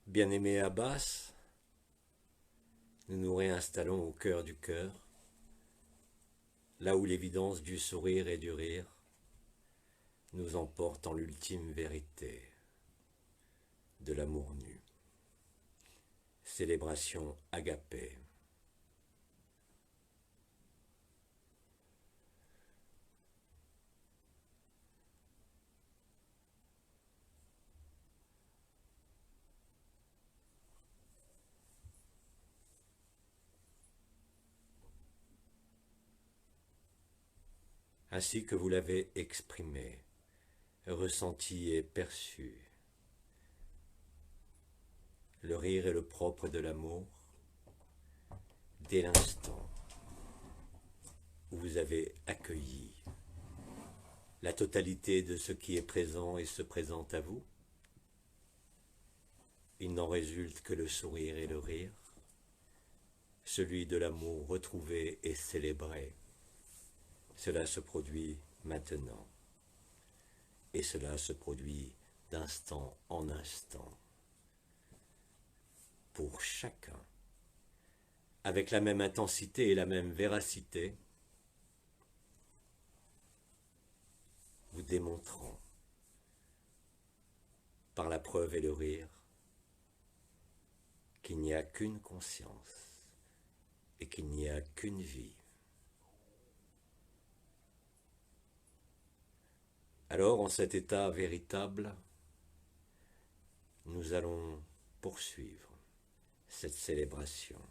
Bien-aimé Abbas, nous nous réinstallons au cœur du cœur, là où l'évidence du sourire et du rire nous emporte en l'ultime vérité de l'amour nu. Célébration agapée. Ainsi que vous l'avez exprimé, ressenti et perçu, le rire est le propre de l'amour dès l'instant où vous avez accueilli la totalité de ce qui est présent et se présente à vous. Il n'en résulte que le sourire et le rire, celui de l'amour retrouvé et célébré. Cela se produit maintenant, et cela se produit d'instant en instant, pour chacun, avec la même intensité et la même véracité, vous démontrant, par la preuve et le rire, qu'il n'y a qu'une conscience et qu'il n'y a qu'une vie. Alors, en cet état véritable, nous allons poursuivre cette célébration.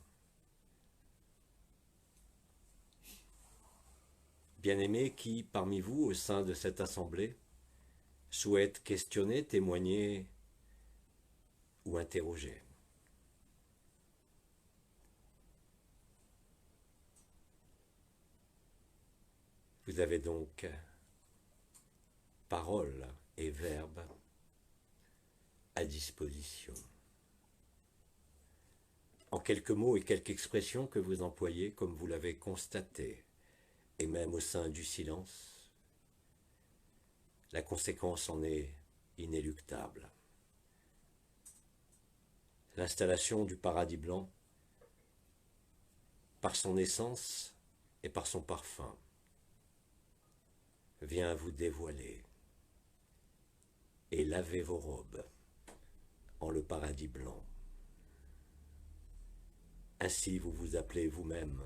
Bien-aimés qui, parmi vous, au sein de cette assemblée, souhaitent questionner, témoigner ou interroger. Vous avez donc parole et verbe à disposition. En quelques mots et quelques expressions que vous employez, comme vous l'avez constaté, et même au sein du silence, la conséquence en est inéluctable. L'installation du paradis blanc, par son essence et par son parfum, vient vous dévoiler et laver vos robes en le paradis blanc. Ainsi vous vous appelez vous-même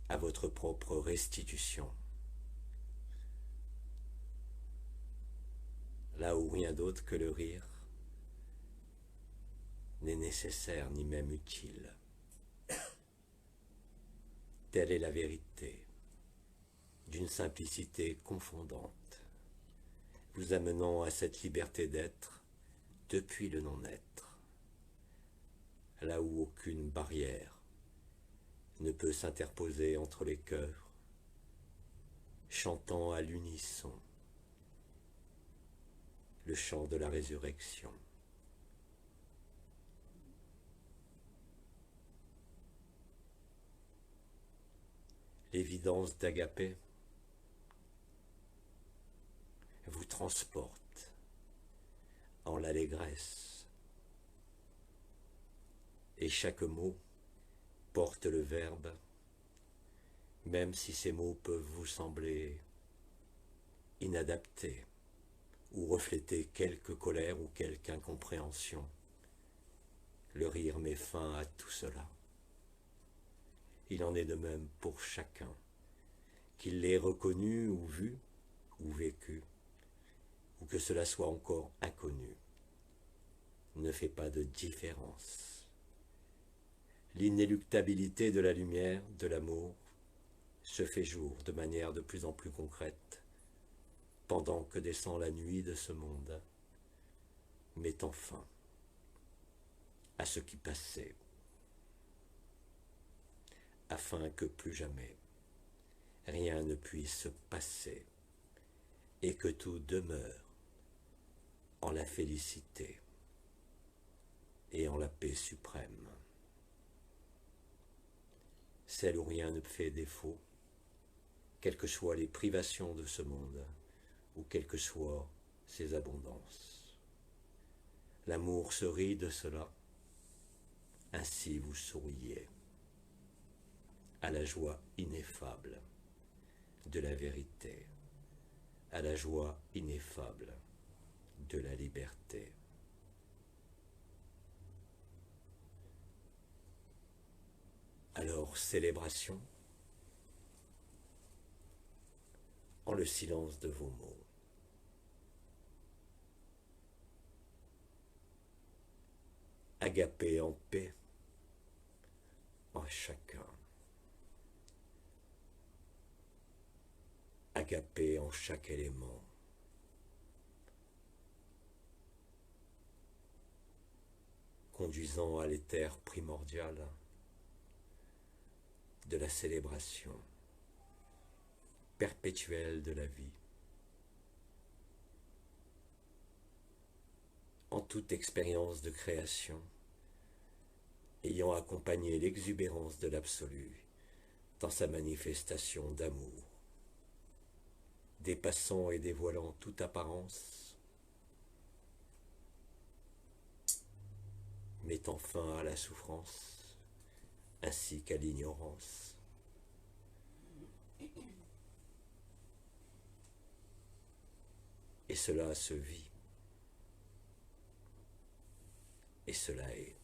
à votre propre restitution, là où rien d'autre que le rire n'est nécessaire ni même utile. Telle est la vérité, d'une simplicité confondante, vous amenant à cette liberté d'être depuis le non-être, là où aucune barrière ne peut s'interposer entre les cœurs, chantant à l'unisson le chant de la résurrection. L'évidence d'Agapé vous transporte en l'allégresse, et chaque mot porte le verbe, même si ces mots peuvent vous sembler inadaptés ou refléter quelque colère ou quelque incompréhension. Le rire met fin à tout cela. Il en est de même pour chacun, qu'il l'ait reconnu ou vu ou vécu, ou que cela soit encore inconnu, ne fait pas de différence. L'inéluctabilité de la lumière, de l'amour, se fait jour de manière de plus en plus concrète, pendant que descend la nuit de ce monde, mettant fin à ce qui passait, afin que plus jamais rien ne puisse se passer et que tout demeure en la félicité et en la paix suprême, celle où rien ne fait défaut, quelles que soient les privations de ce monde ou quelles que soient ses abondances. L'amour se rit de cela, ainsi vous souriez à la joie ineffable de la vérité, à la joie ineffable de la liberté. Alors, célébration en le silence de vos mots. Agapé en paix en chacun. Agapé en chaque élément. Conduisant à l'éther primordial de la célébration perpétuelle de la vie. En toute expérience de création, ayant accompagné l'exubérance de l'absolu dans sa manifestation d'amour, dépassant et dévoilant toute apparence, mettant fin à la souffrance ainsi qu'à l'ignorance. Et cela se vit, et cela est.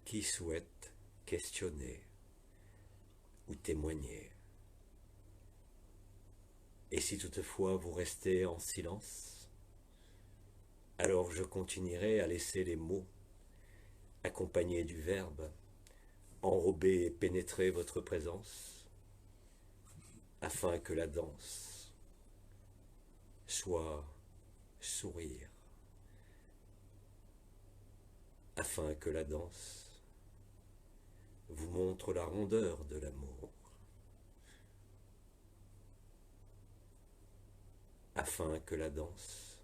Qui souhaite questionner ou témoigner? Et si toutefois vous restez en silence, alors je continuerai à laisser les mots, accompagnés du verbe, enrober et pénétrer votre présence, afin que la danse soit sourire, afin que la danse vous montre la rondeur de l'amour, afin que la danse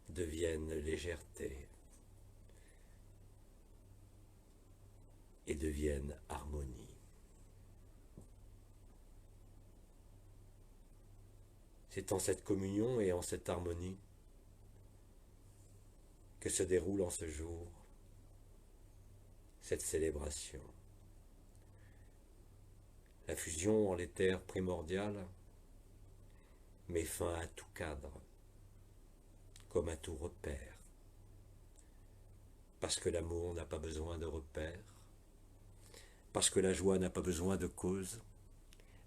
devienne légèreté et devienne harmonie. C'est en cette communion et en cette harmonie que se déroule en ce jour cette célébration. La fusion en l'éther primordial met fin à tout cadre, comme à tout repère, parce que l'amour n'a pas besoin de repères, parce que la joie n'a pas besoin de cause,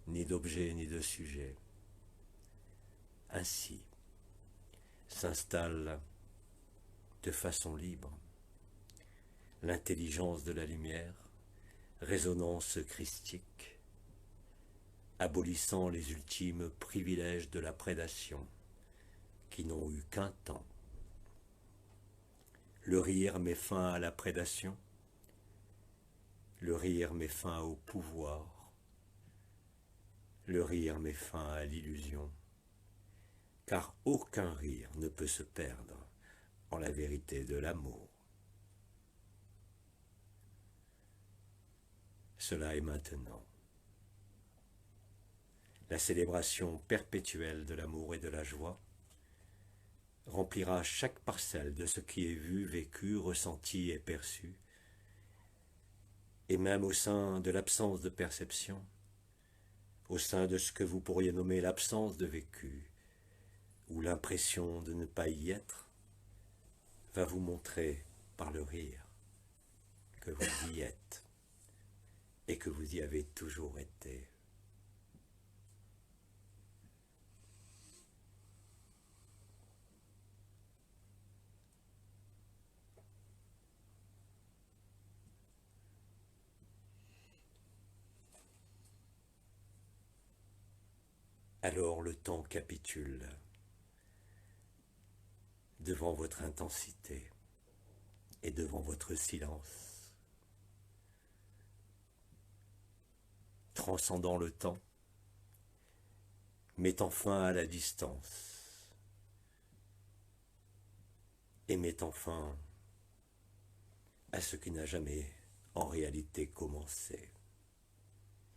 ni d'objet, ni de sujet. Ainsi s'installe de façon libre l'intelligence de la lumière, résonance christique, abolissant les ultimes privilèges de la prédation qui n'ont eu qu'un temps. Le rire met fin à la prédation, le rire met fin au pouvoir, le rire met fin à l'illusion, car aucun rire ne peut se perdre en la vérité de l'amour. Cela est maintenant. La célébration perpétuelle de l'amour et de la joie remplira chaque parcelle de ce qui est vu, vécu, ressenti et perçu, et même au sein de l'absence de perception, au sein de ce que vous pourriez nommer l'absence de vécu, ou l'impression de ne pas y être, va vous montrer par le rire que vous y êtes et que vous y avez toujours été. Alors le temps capitule devant votre intensité et devant votre silence. Transcendant le temps, mettant fin à la distance et mettant fin à ce qui n'a jamais en réalité commencé.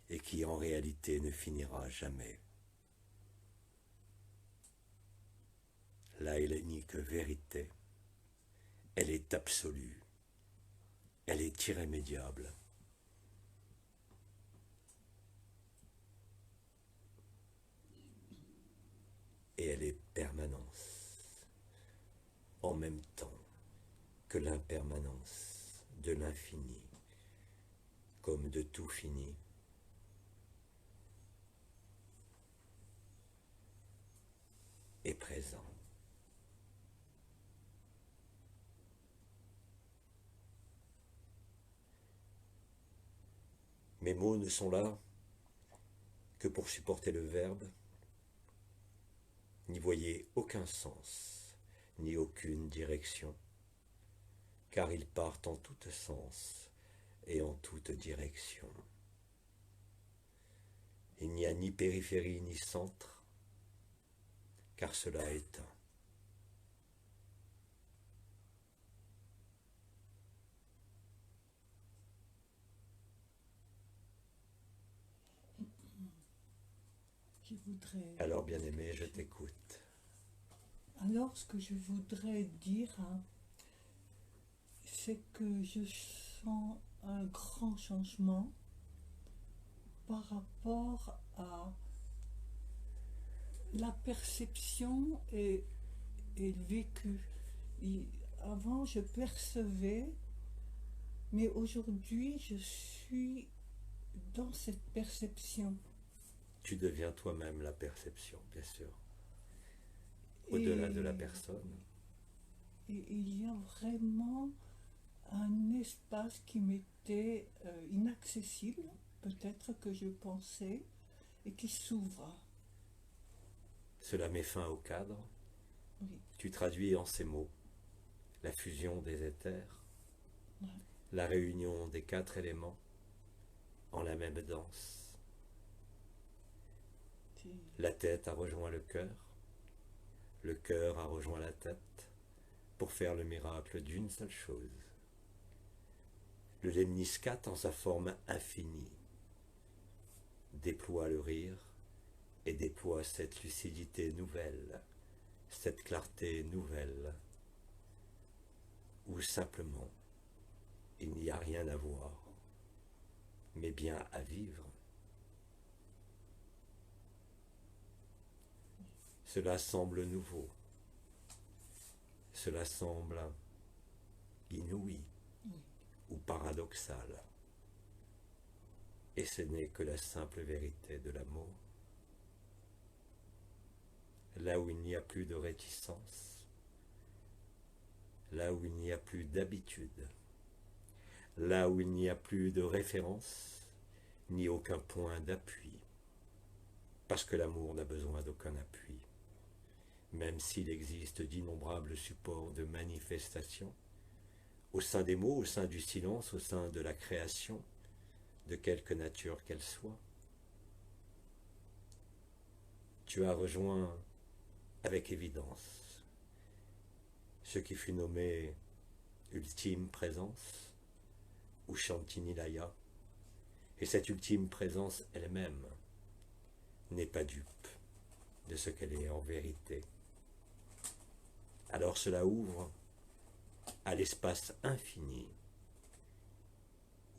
et qui en réalité ne finira jamais. La hellénique vérité, elle est absolue, elle est irrémédiable. Et elle est permanence, en même temps que l'impermanence de l'infini, comme de tout fini. Est présent. Mes mots ne sont là que pour supporter le verbe. N'y voyez aucun sens, ni aucune direction, car ils partent en tout sens et en toute direction. Il n'y a ni périphérie ni centre, car cela est un. Alors, bien-aimé, je t'écoute. Alors, ce que je voudrais dire, c'est que je sens un grand changement par rapport à la perception et le vécu. Avant, je percevais, mais aujourd'hui, je suis dans cette perception. Tu deviens toi-même la perception, bien sûr, au-delà de la personne. Et il y a vraiment un espace qui m'était inaccessible, peut-être que je pensais, et qui s'ouvre. Cela met fin au cadre. Oui. Tu traduis en ces mots la fusion des éthers, Ouais. la réunion des 4 éléments en la même danse. La tête a rejoint le cœur a rejoint la tête pour faire le miracle d'une seule chose. Le lemniscate en sa forme infinie déploie le rire et déploie cette lucidité nouvelle, cette clarté nouvelle, où simplement il n'y a rien à voir, mais bien à vivre. Cela semble nouveau, cela semble inouï ou paradoxal, et ce n'est que la simple vérité de l'amour. Là où il n'y a plus de réticence, là où il n'y a plus d'habitude, là où il n'y a plus de référence, ni aucun point d'appui, parce que l'amour n'a besoin d'aucun appui, même s'il existe d'innombrables supports de manifestation, au sein des mots, au sein du silence, au sein de la création, de quelque nature qu'elle soit. Tu as rejoint avec évidence ce qui fut nommé ultime présence ou Shantinilaya, et cette ultime présence elle-même n'est pas dupe de ce qu'elle est en vérité. Alors cela ouvre à l'espace infini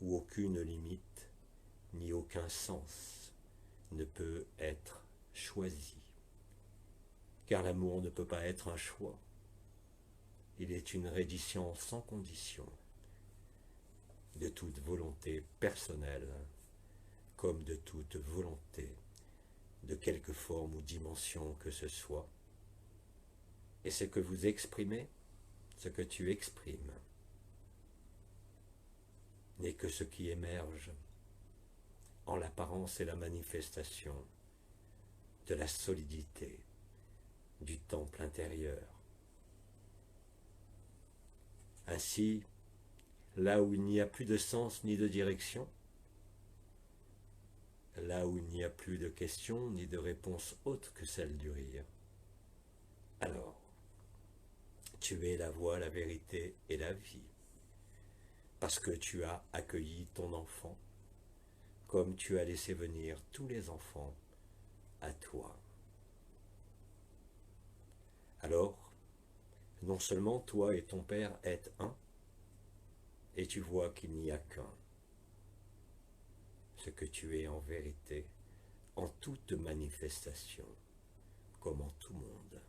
où aucune limite ni aucun sens ne peut être choisi, car l'amour ne peut pas être un choix. Il est une reddition sans condition de toute volonté personnelle comme de toute volonté de quelque forme ou dimension que ce soit. Et ce que vous exprimez, ce que tu exprimes, n'est que ce qui émerge en l'apparence et la manifestation de la solidité du temple intérieur. Ainsi, là où il n'y a plus de sens ni de direction, là où il n'y a plus de questions ni de réponse autre que celle du rire, alors tu es la voie, la vérité et la vie, parce que tu as accueilli ton enfant comme tu as laissé venir tous les enfants à toi. Alors, non seulement toi et ton Père êtes un, et tu vois qu'il n'y a qu'un, ce que tu es en vérité, en toute manifestation, comme en tout monde,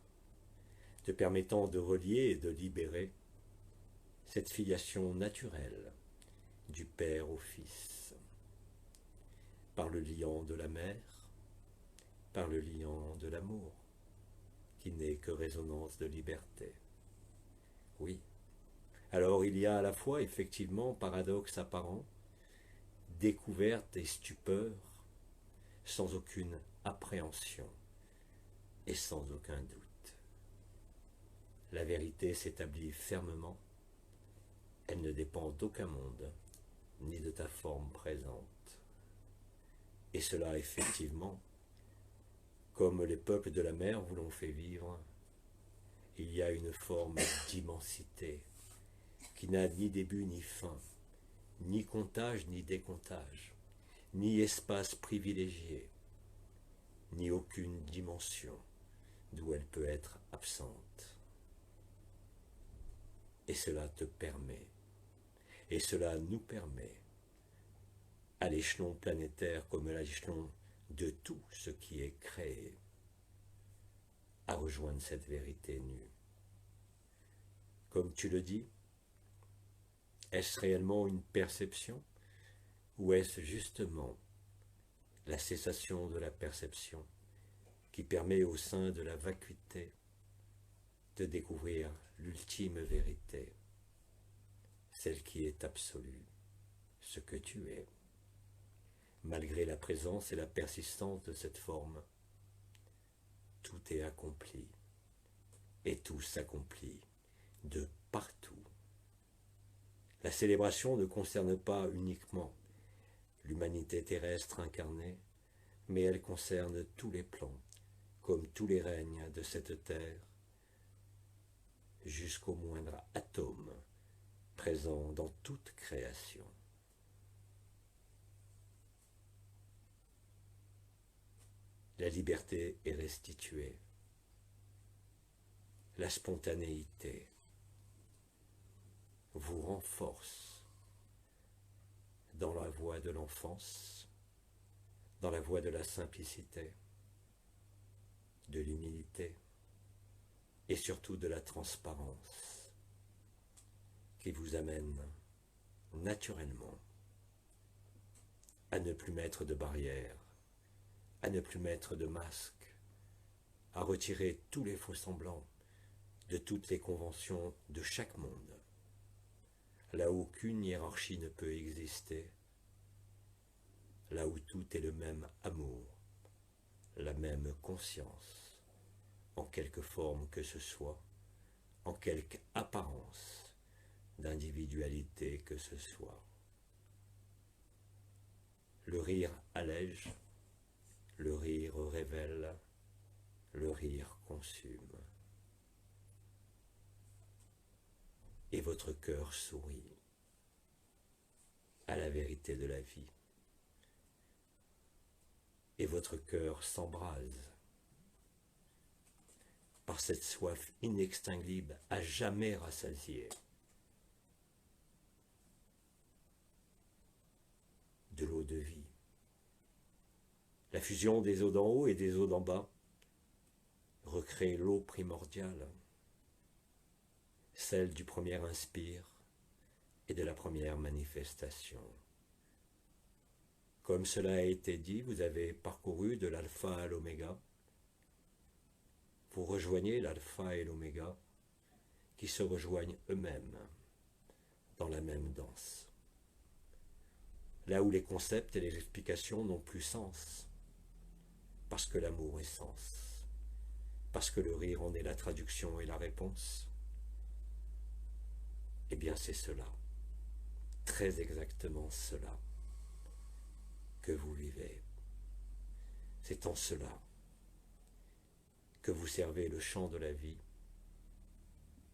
te permettant de relier et de libérer cette filiation naturelle du Père au Fils, par le liant de la mère, par le liant de l'amour, qui n'est que résonance de liberté. Oui, alors il y a à la fois effectivement paradoxe apparent, découverte et stupeur, sans aucune appréhension et sans aucun doute. La vérité s'établit fermement, elle ne dépend d'aucun monde, ni de ta forme présente. Et cela, effectivement, comme les peuples de la mer vous l'ont fait vivre, il y a une forme d'immensité qui n'a ni début ni fin, ni comptage ni décomptage, ni espace privilégié, ni aucune dimension d'où elle peut être absente. Et cela te permet, et cela nous permet, à l'échelon planétaire comme à l'échelon de tout ce qui est créé, à rejoindre cette vérité nue. Comme tu le dis, est-ce réellement une perception ou est-ce justement la cessation de la perception qui permet au sein de la vacuité de découvrir l'ultime vérité, celle qui est absolue, ce que tu es, malgré la présence et la persistance de cette forme. Tout est accompli, et tout s'accomplit de partout. La célébration ne concerne pas uniquement l'humanité terrestre incarnée, mais elle concerne tous les plans, comme tous les règnes de cette terre, jusqu'au moindre atome présent dans toute création. La liberté est restituée, la spontanéité vous renforce dans la voie de l'enfance, dans la voie de la simplicité, de l'humilité et surtout de la transparence qui vous amène naturellement à ne plus mettre de barrières, à ne plus mettre de masques, à retirer tous les faux-semblants de toutes les conventions de chaque monde, là où aucune hiérarchie ne peut exister, là où tout est le même amour, la même conscience, en quelque forme que ce soit, en quelque apparence d'individualité que ce soit. Le rire allège, le rire révèle, le rire consume. Et votre cœur sourit à la vérité de la vie. Et votre cœur s'embrase par cette soif inextinguible à jamais rassasiée de l'eau de vie. La fusion des eaux d'en haut et des eaux d'en bas recrée l'eau primordiale, celle du premier inspire et de la première manifestation. Comme cela a été dit, vous avez parcouru de l'alpha à l'oméga. Vous rejoignez l'alpha et l'oméga qui se rejoignent eux-mêmes dans la même danse. Là où les concepts et les explications n'ont plus sens, parce que l'amour est sens, parce que le rire en est la traduction et la réponse, eh bien c'est cela, très exactement cela, que vous vivez. C'est en cela que vous servez le chant de la vie,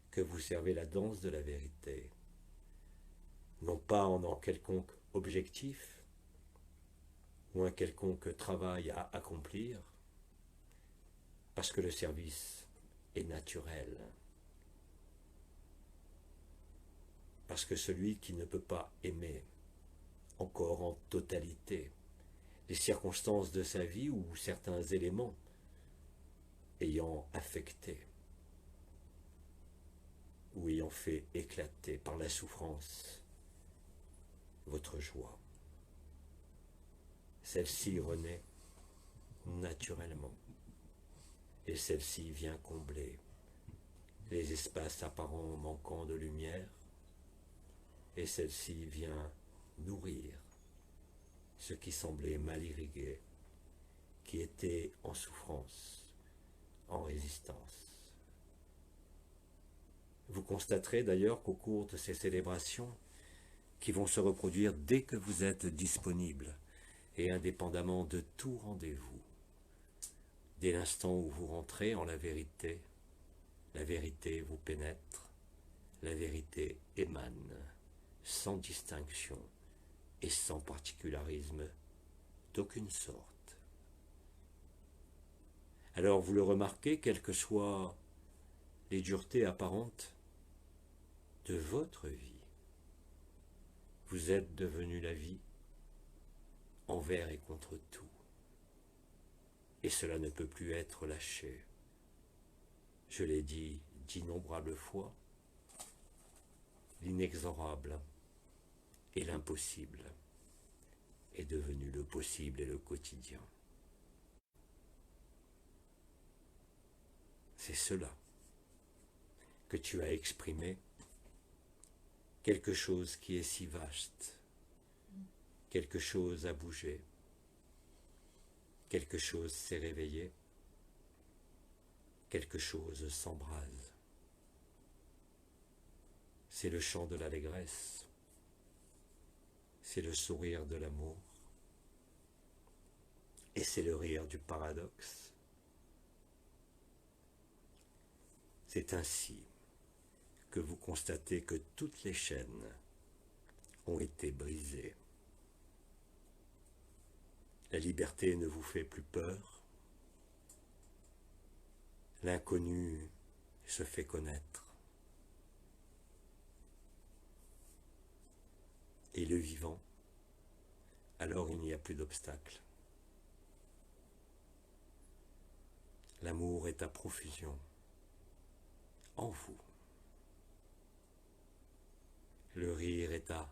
que vous servez la danse de la vérité, non pas en quelconque objectif, ou un quelconque travail à accomplir, parce que le service est naturel, parce que celui qui ne peut pas aimer encore en totalité les circonstances de sa vie ou certains éléments ayant affecté ou ayant fait éclater par la souffrance votre joie. Celle-ci renaît naturellement et celle-ci vient combler les espaces apparents manquant de lumière et celle-ci vient nourrir ce qui semblait mal irrigué, qui était en souffrance, en résistance. Vous constaterez d'ailleurs qu'au cours de ces célébrations, qui vont se reproduire dès que vous êtes disponible et indépendamment de tout rendez-vous, dès l'instant où vous rentrez en la vérité vous pénètre, la vérité émane, sans distinction et sans particularisme d'aucune sorte. Alors vous le remarquez, quelles que soient les duretés apparentes de votre vie, vous êtes devenu la vie envers et contre tout. Et cela ne peut plus être lâché. Je l'ai dit d'innombrables fois, l'inexorable et l'impossible est devenu le possible et le quotidien. C'est cela que tu as exprimé, quelque chose qui est si vaste, quelque chose a bougé, quelque chose s'est réveillé, quelque chose s'embrase. C'est le chant de l'allégresse, c'est le sourire de l'amour, et c'est le rire du paradoxe. C'est ainsi que vous constatez que toutes les chaînes ont été brisées. La liberté ne vous fait plus peur. L'inconnu se fait connaître. Et le vivant, alors il n'y a plus d'obstacle. L'amour est à profusion en vous. Le rire est à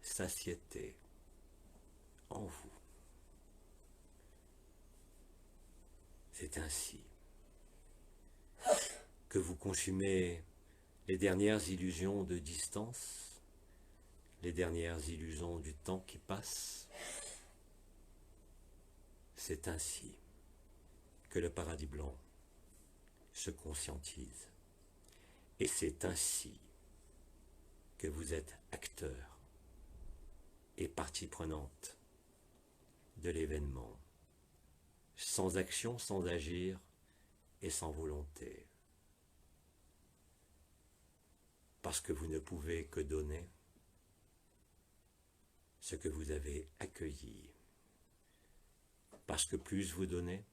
satiété en vous. C'est ainsi que vous consumez les dernières illusions de distance, les dernières illusions du temps qui passe. C'est ainsi que le paradis blanc se conscientise. Et c'est ainsi que vous êtes acteur et partie prenante de l'événement, sans action, sans agir et sans volonté. Parce que vous ne pouvez que donner ce que vous avez accueilli. Parce que plus vous donnez,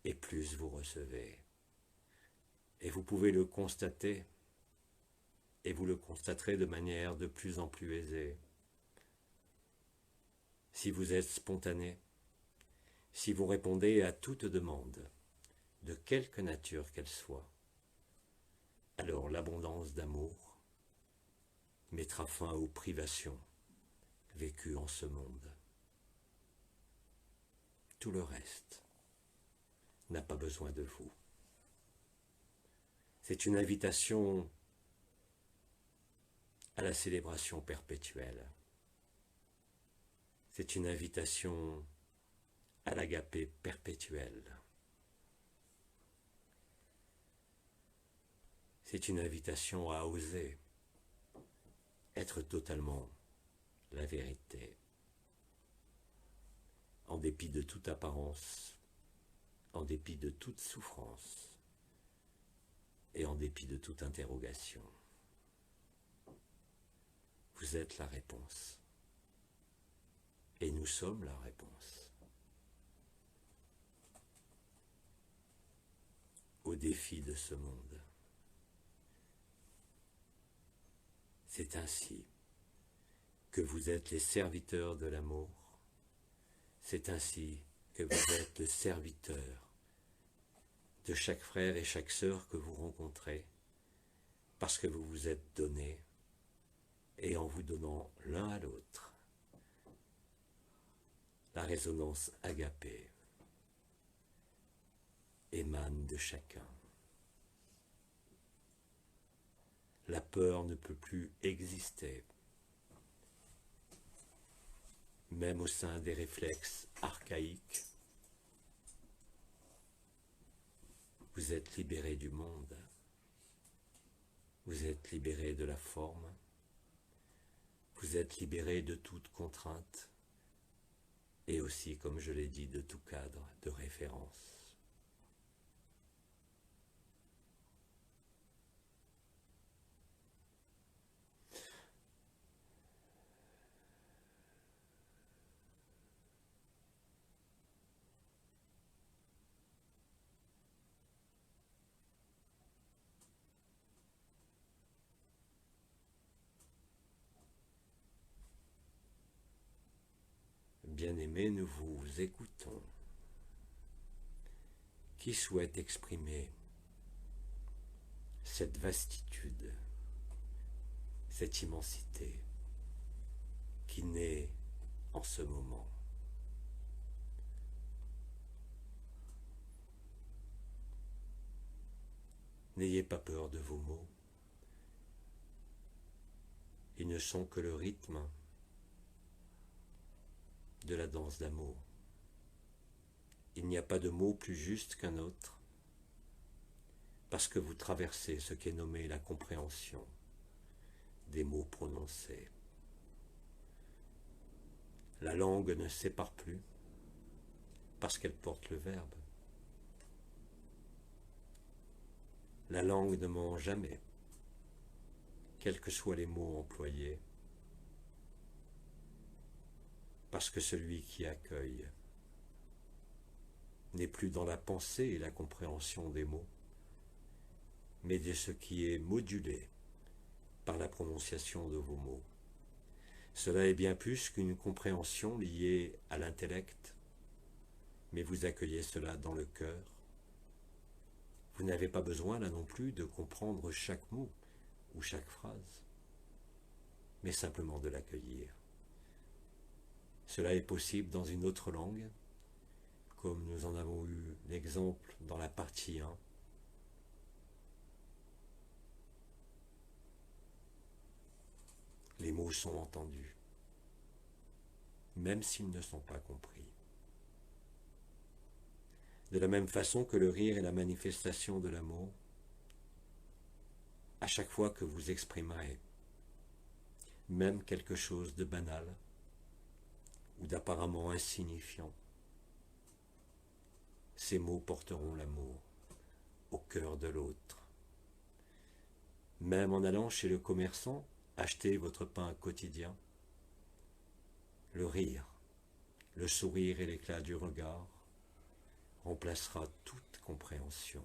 et plus vous recevez. Et vous pouvez le constater, et vous le constaterez de manière de plus en plus aisée. Si vous êtes spontané, si vous répondez à toute demande, de quelque nature qu'elle soit, alors l'abondance d'amour mettra fin aux privations vécues en ce monde. Tout le reste n'a pas besoin de vous. C'est une invitation à la célébration perpétuelle. C'est une invitation à l'agapé perpétuel. C'est une invitation à oser être totalement la vérité, en dépit de toute apparence, en dépit de toute souffrance et en dépit de toute interrogation. Vous êtes la réponse et nous sommes la réponse aux défis de ce monde. C'est ainsi que vous êtes les serviteurs de l'amour. C'est ainsi que vous êtes le serviteur de chaque frère et chaque sœur que vous rencontrez, parce que vous vous êtes donné, et en vous donnant l'un à l'autre, la résonance agapée émane de chacun. La peur ne peut plus exister, même au sein des réflexes archaïques. Vous êtes libéré du monde, vous êtes libéré de la forme, vous êtes libéré de toute contrainte et aussi, comme je l'ai dit, de tout cadre de référence. Bien-aimés, nous vous écoutons. Qui souhaite exprimer cette vastitude, cette immensité qui naît en ce moment? N'ayez pas peur de vos mots. Ils ne sont que le rythme de la danse d'amour. Il n'y a pas de mot plus juste qu'un autre, parce que vous traversez ce qu'est nommé la compréhension des mots prononcés. La langue ne sépare plus, parce qu'elle porte le verbe. La langue ne ment jamais, quels que soient les mots employés, parce que celui qui accueille n'est plus dans la pensée et la compréhension des mots, mais de ce qui est modulé par la prononciation de vos mots. Cela est bien plus qu'une compréhension liée à l'intellect, mais vous accueillez cela dans le cœur. Vous n'avez pas besoin là non plus de comprendre chaque mot ou chaque phrase, mais simplement de l'accueillir. Cela est possible dans une autre langue, comme nous en avons eu l'exemple dans la partie 1. Les mots sont entendus, même s'ils ne sont pas compris. De la même façon que le rire est la manifestation de l'amour, à chaque fois que vous exprimerez même quelque chose de banal ou d'apparemment insignifiant, ces mots porteront l'amour au cœur de l'autre. Même en allant chez le commerçant acheter votre pain quotidien, le rire, le sourire et l'éclat du regard remplacera toute compréhension.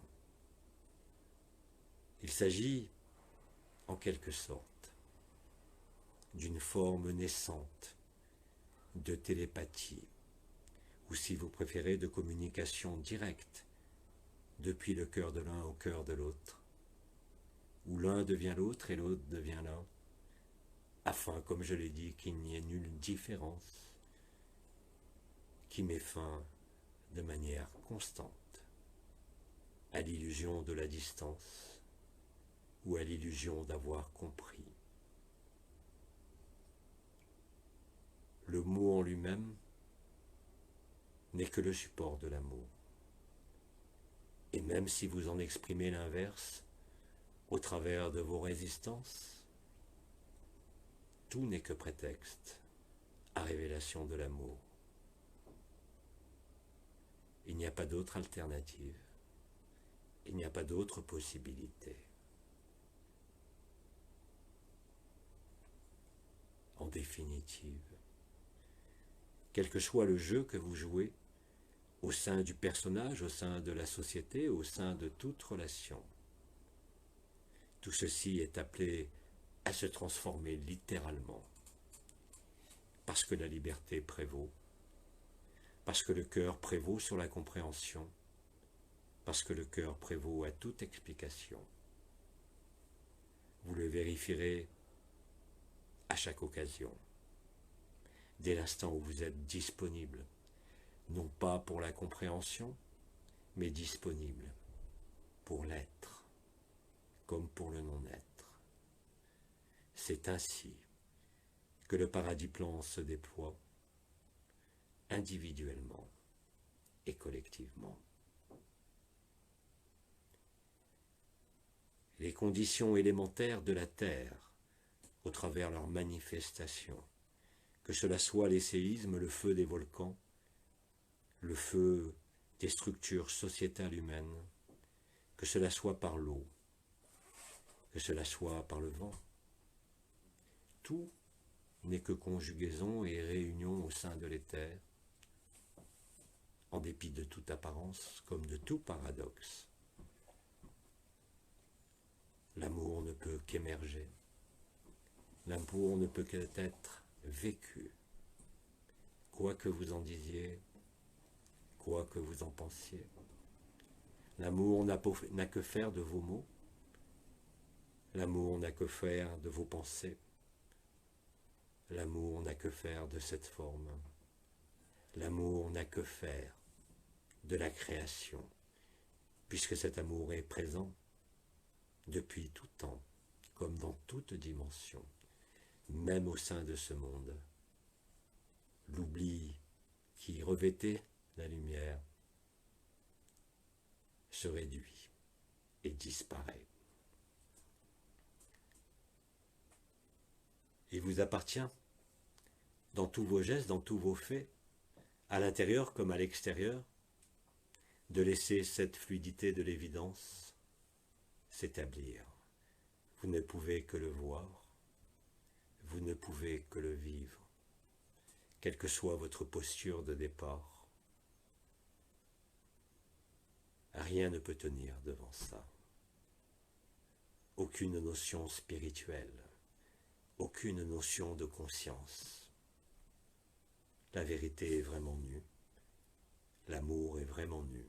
Il s'agit, en quelque sorte, d'une forme naissante de télépathie, ou si vous préférez, de communication directe depuis le cœur de l'un au cœur de l'autre, où l'un devient l'autre et l'autre devient l'un, afin, comme je l'ai dit, qu'il n'y ait nulle différence, qui met fin de manière constante à l'illusion de la distance ou à l'illusion d'avoir compris. Le mot en lui-même n'est que le support de l'amour. Et même si vous en exprimez l'inverse au travers de vos résistances, tout n'est que prétexte à révélation de l'amour. Il n'y a pas d'autre alternative, il n'y a pas d'autre possibilité. En définitive, quel que soit le jeu que vous jouez, au sein du personnage, au sein de la société, au sein de toute relation. Tout ceci est appelé à se transformer littéralement, parce que la liberté prévaut, parce que le cœur prévaut sur la compréhension, parce que le cœur prévaut à toute explication. Vous le vérifierez à chaque occasion, dès l'instant où vous êtes disponible, non pas pour la compréhension, mais disponible pour l'être, comme pour le non-être. C'est ainsi que le paradis plan se déploie individuellement et collectivement. Les conditions élémentaires de la Terre, au travers leurs manifestations, que cela soit les séismes, le feu des volcans, le feu des structures sociétales humaines, que cela soit par l'eau, que cela soit par le vent. Tout n'est que conjugaison et réunion au sein de l'éther, en dépit de toute apparence comme de tout paradoxe. L'amour ne peut qu'émerger, l'amour ne peut qu'être vécu, quoi que vous en disiez, quoi que vous en pensiez. L'amour n'a que faire de vos mots, l'amour n'a que faire de vos pensées, l'amour n'a que faire de cette forme, l'amour n'a que faire de la création, puisque cet amour est présent depuis tout temps, comme dans toute dimension, même au sein de ce monde. L'oubli qui revêtait la lumière se réduit et disparaît. Il vous appartient, dans tous vos gestes, dans tous vos faits, à l'intérieur comme à l'extérieur, de laisser cette fluidité de l'évidence s'établir. Vous ne pouvez que le voir, vous ne pouvez que le vivre, quelle que soit votre posture de départ. Rien ne peut tenir devant ça. Aucune notion spirituelle, aucune notion de conscience. La vérité est vraiment nue, l'amour est vraiment nu,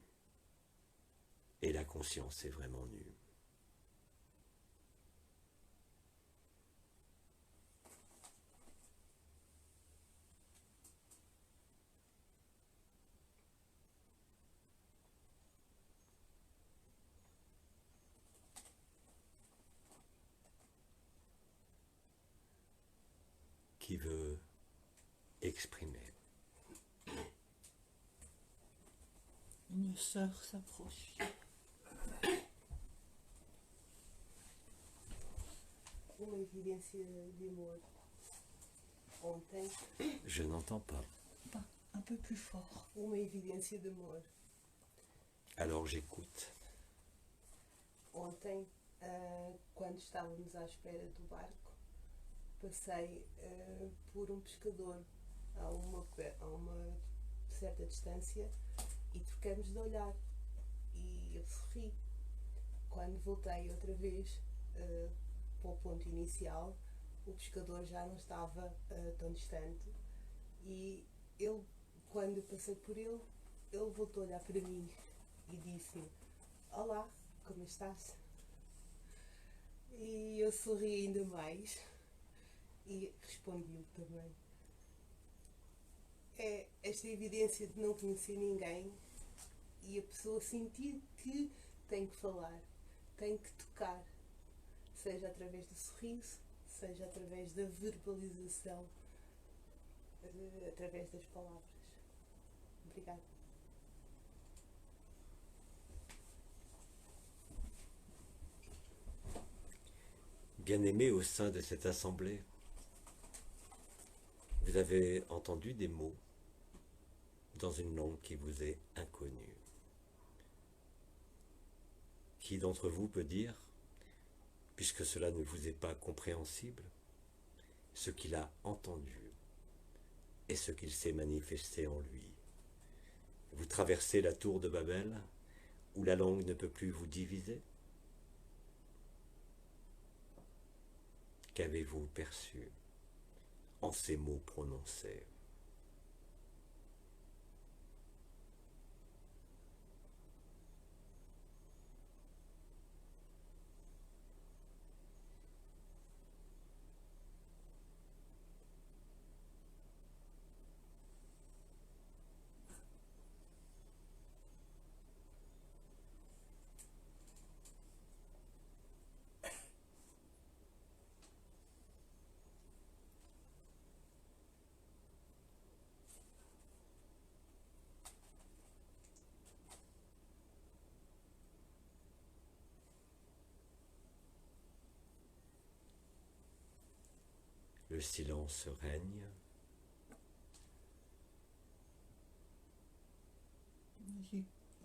et la conscience est vraiment nue. Qui veut exprimer? Une sœur s'approche. Uma evidência de amor. Ontem, Je n'entends pas. Pas un peu plus fort. uma evidência de amor. Alors j'écoute. Ontem, quando estávamos à espera do barco, passei por um pescador a uma certa distância e trocamos de olhar. E eu sorri. Quando voltei outra vez para o ponto inicial, o pescador já não estava tão distante e ele, quando eu passei por ele, ele voltou a olhar para mim e disse-me: "Olá, como estás?" E eu sorri ainda mais e respondi-lhe também. É esta evidência de não conhecer ninguém e a pessoa sentir que tem que falar, tem que tocar, seja através do sorriso, seja através da verbalização, através das palavras. Obrigada. Bien-aimés au sein de cette assemblée, vous avez entendu des mots dans une langue qui vous est inconnue. Qui d'entre vous peut dire, puisque cela ne vous est pas compréhensible, ce qu'il a entendu et ce qu'il s'est manifesté en lui. Vous traversez la tour de Babel, où la langue ne peut plus vous diviser. Qu'avez-vous perçu en ces mots prononcés? Le silence règne.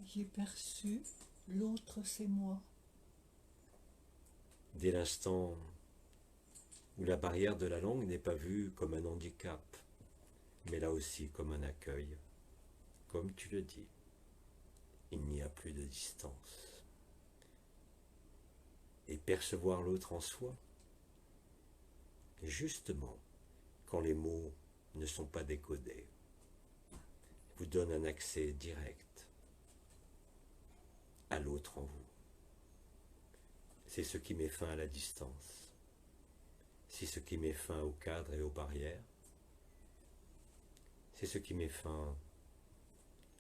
J'ai perçu, l'autre c'est moi. Dès l'instant où la barrière de la langue n'est pas vue comme un handicap, mais là aussi comme un accueil, comme tu le dis, il n'y a plus de distance. Et percevoir l'autre en soi, justement, quand les mots ne sont pas décodés, vous donne un accès direct à l'autre en vous. C'est ce qui met fin à la distance. C'est ce qui met fin au cadre et aux barrières. C'est ce qui met fin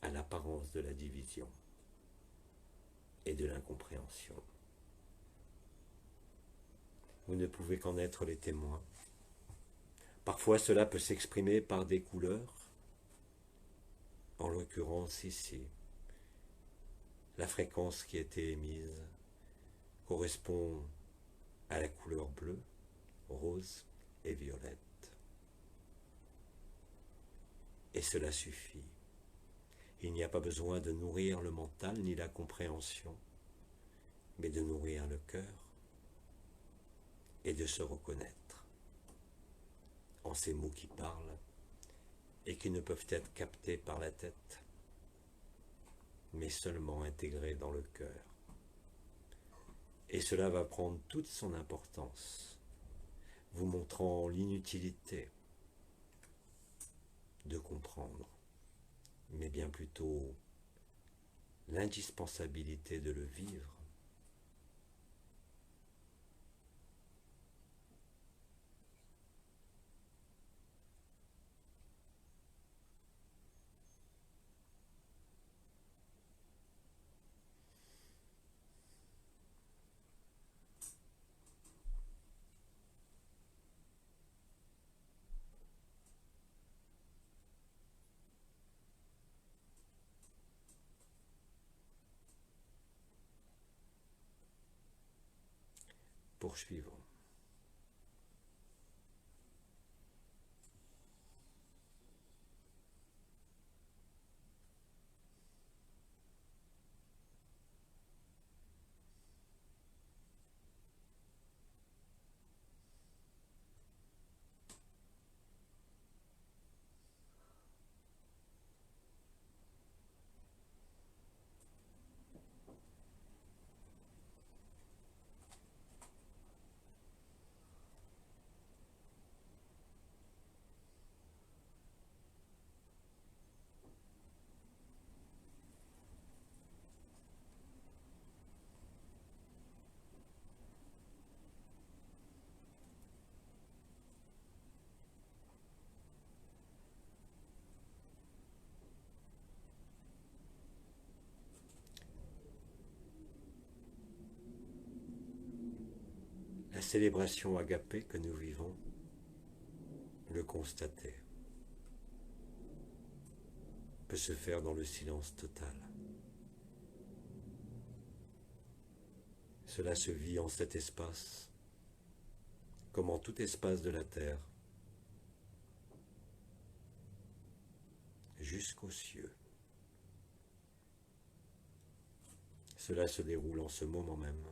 à l'apparence de la division et de l'incompréhension. Vous ne pouvez qu'en être les témoins. Parfois cela peut s'exprimer par des couleurs. En l'occurrence ici, la fréquence qui a été émise correspond à la couleur bleue, rose et violette. Et cela suffit. Il n'y a pas besoin de nourrir le mental ni la compréhension, mais de nourrir le cœur et de se reconnaître en ces mots qui parlent et qui ne peuvent être captés par la tête, mais seulement intégrés dans le cœur. Et cela va prendre toute son importance, vous montrant l'inutilité de comprendre, mais bien plutôt l'indispensabilité de le vivre. Poursuivons. La célébration agapée que nous vivons, le constater, peut se faire dans le silence total. Cela se vit en cet espace, comme en tout espace de la terre, jusqu'aux cieux. Cela se déroule en ce moment même.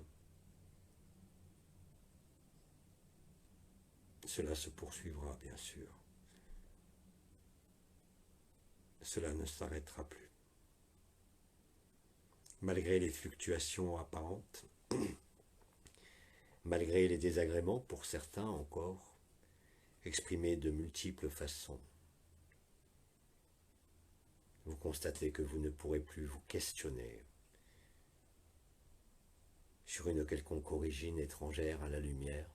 Cela se poursuivra, bien sûr. cela ne s'arrêtera plus. Malgré les fluctuations apparentes, malgré les désagréments pour certains encore, exprimés de multiples façons, vous constatez que vous ne pourrez plus vous questionner sur une quelconque origine étrangère à la lumière,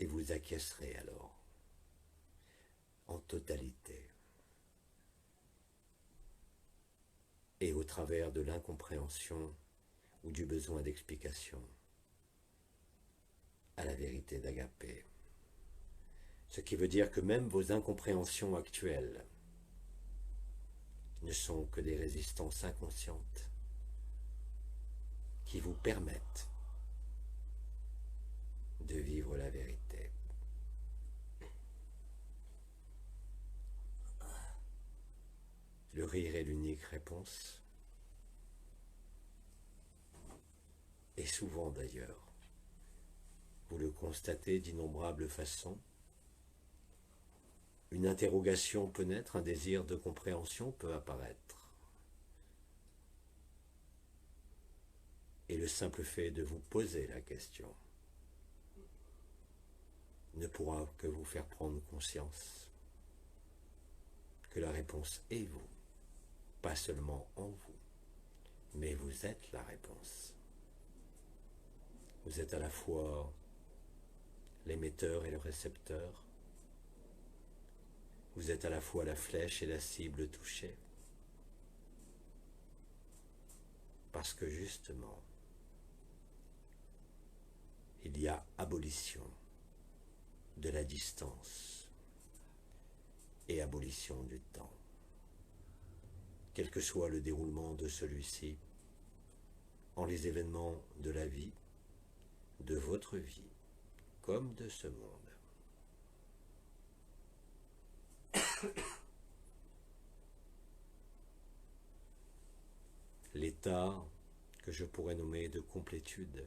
et vous acquiescerez alors en totalité et au travers de l'incompréhension ou du besoin d'explication à la vérité d'Agapé. Ce qui veut dire que même vos incompréhensions actuelles ne sont que des résistances inconscientes qui vous permettent de vivre la vérité. Le rire est l'unique réponse. Et souvent d'ailleurs, vous le constatez d'innombrables façons. Une interrogation peut naître, un désir de compréhension peut apparaître. Et le simple fait de vous poser la question ne pourra que vous faire prendre conscience que la réponse est vous, pas seulement en vous, mais vous êtes la réponse. Vous êtes à la fois l'émetteur et le récepteur. Vous êtes à la fois la flèche et la cible touchée. Parce que justement, il y a abolition de la distance et abolition du temps. Quel que soit le déroulement de celui-ci, en les événements de la vie, de votre vie, comme de ce monde. L'état que je pourrais nommer de complétude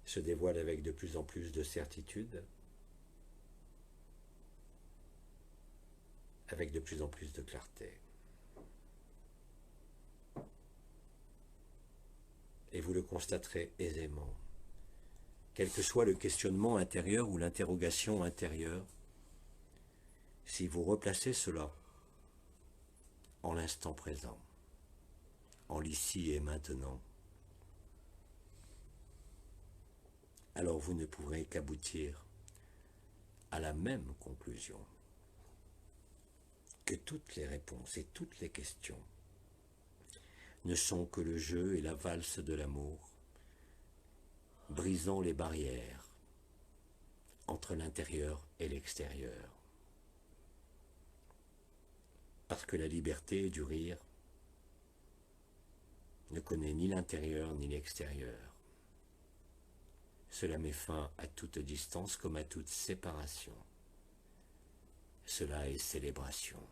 se dévoile avec de plus en plus de certitude, avec de plus en plus de clarté. Et vous le constaterez aisément, quel que soit le questionnement intérieur ou l'interrogation intérieure, si vous replacez cela en l'instant présent, en l'ici et maintenant, alors vous ne pourrez qu'aboutir à la même conclusion, que toutes les réponses et toutes les questions ne sont que le jeu et la valse de l'amour, brisant les barrières entre l'intérieur et l'extérieur. Parce que la liberté du rire ne connaît ni l'intérieur ni l'extérieur. Cela met fin à toute distance comme à toute séparation. Cela est célébration.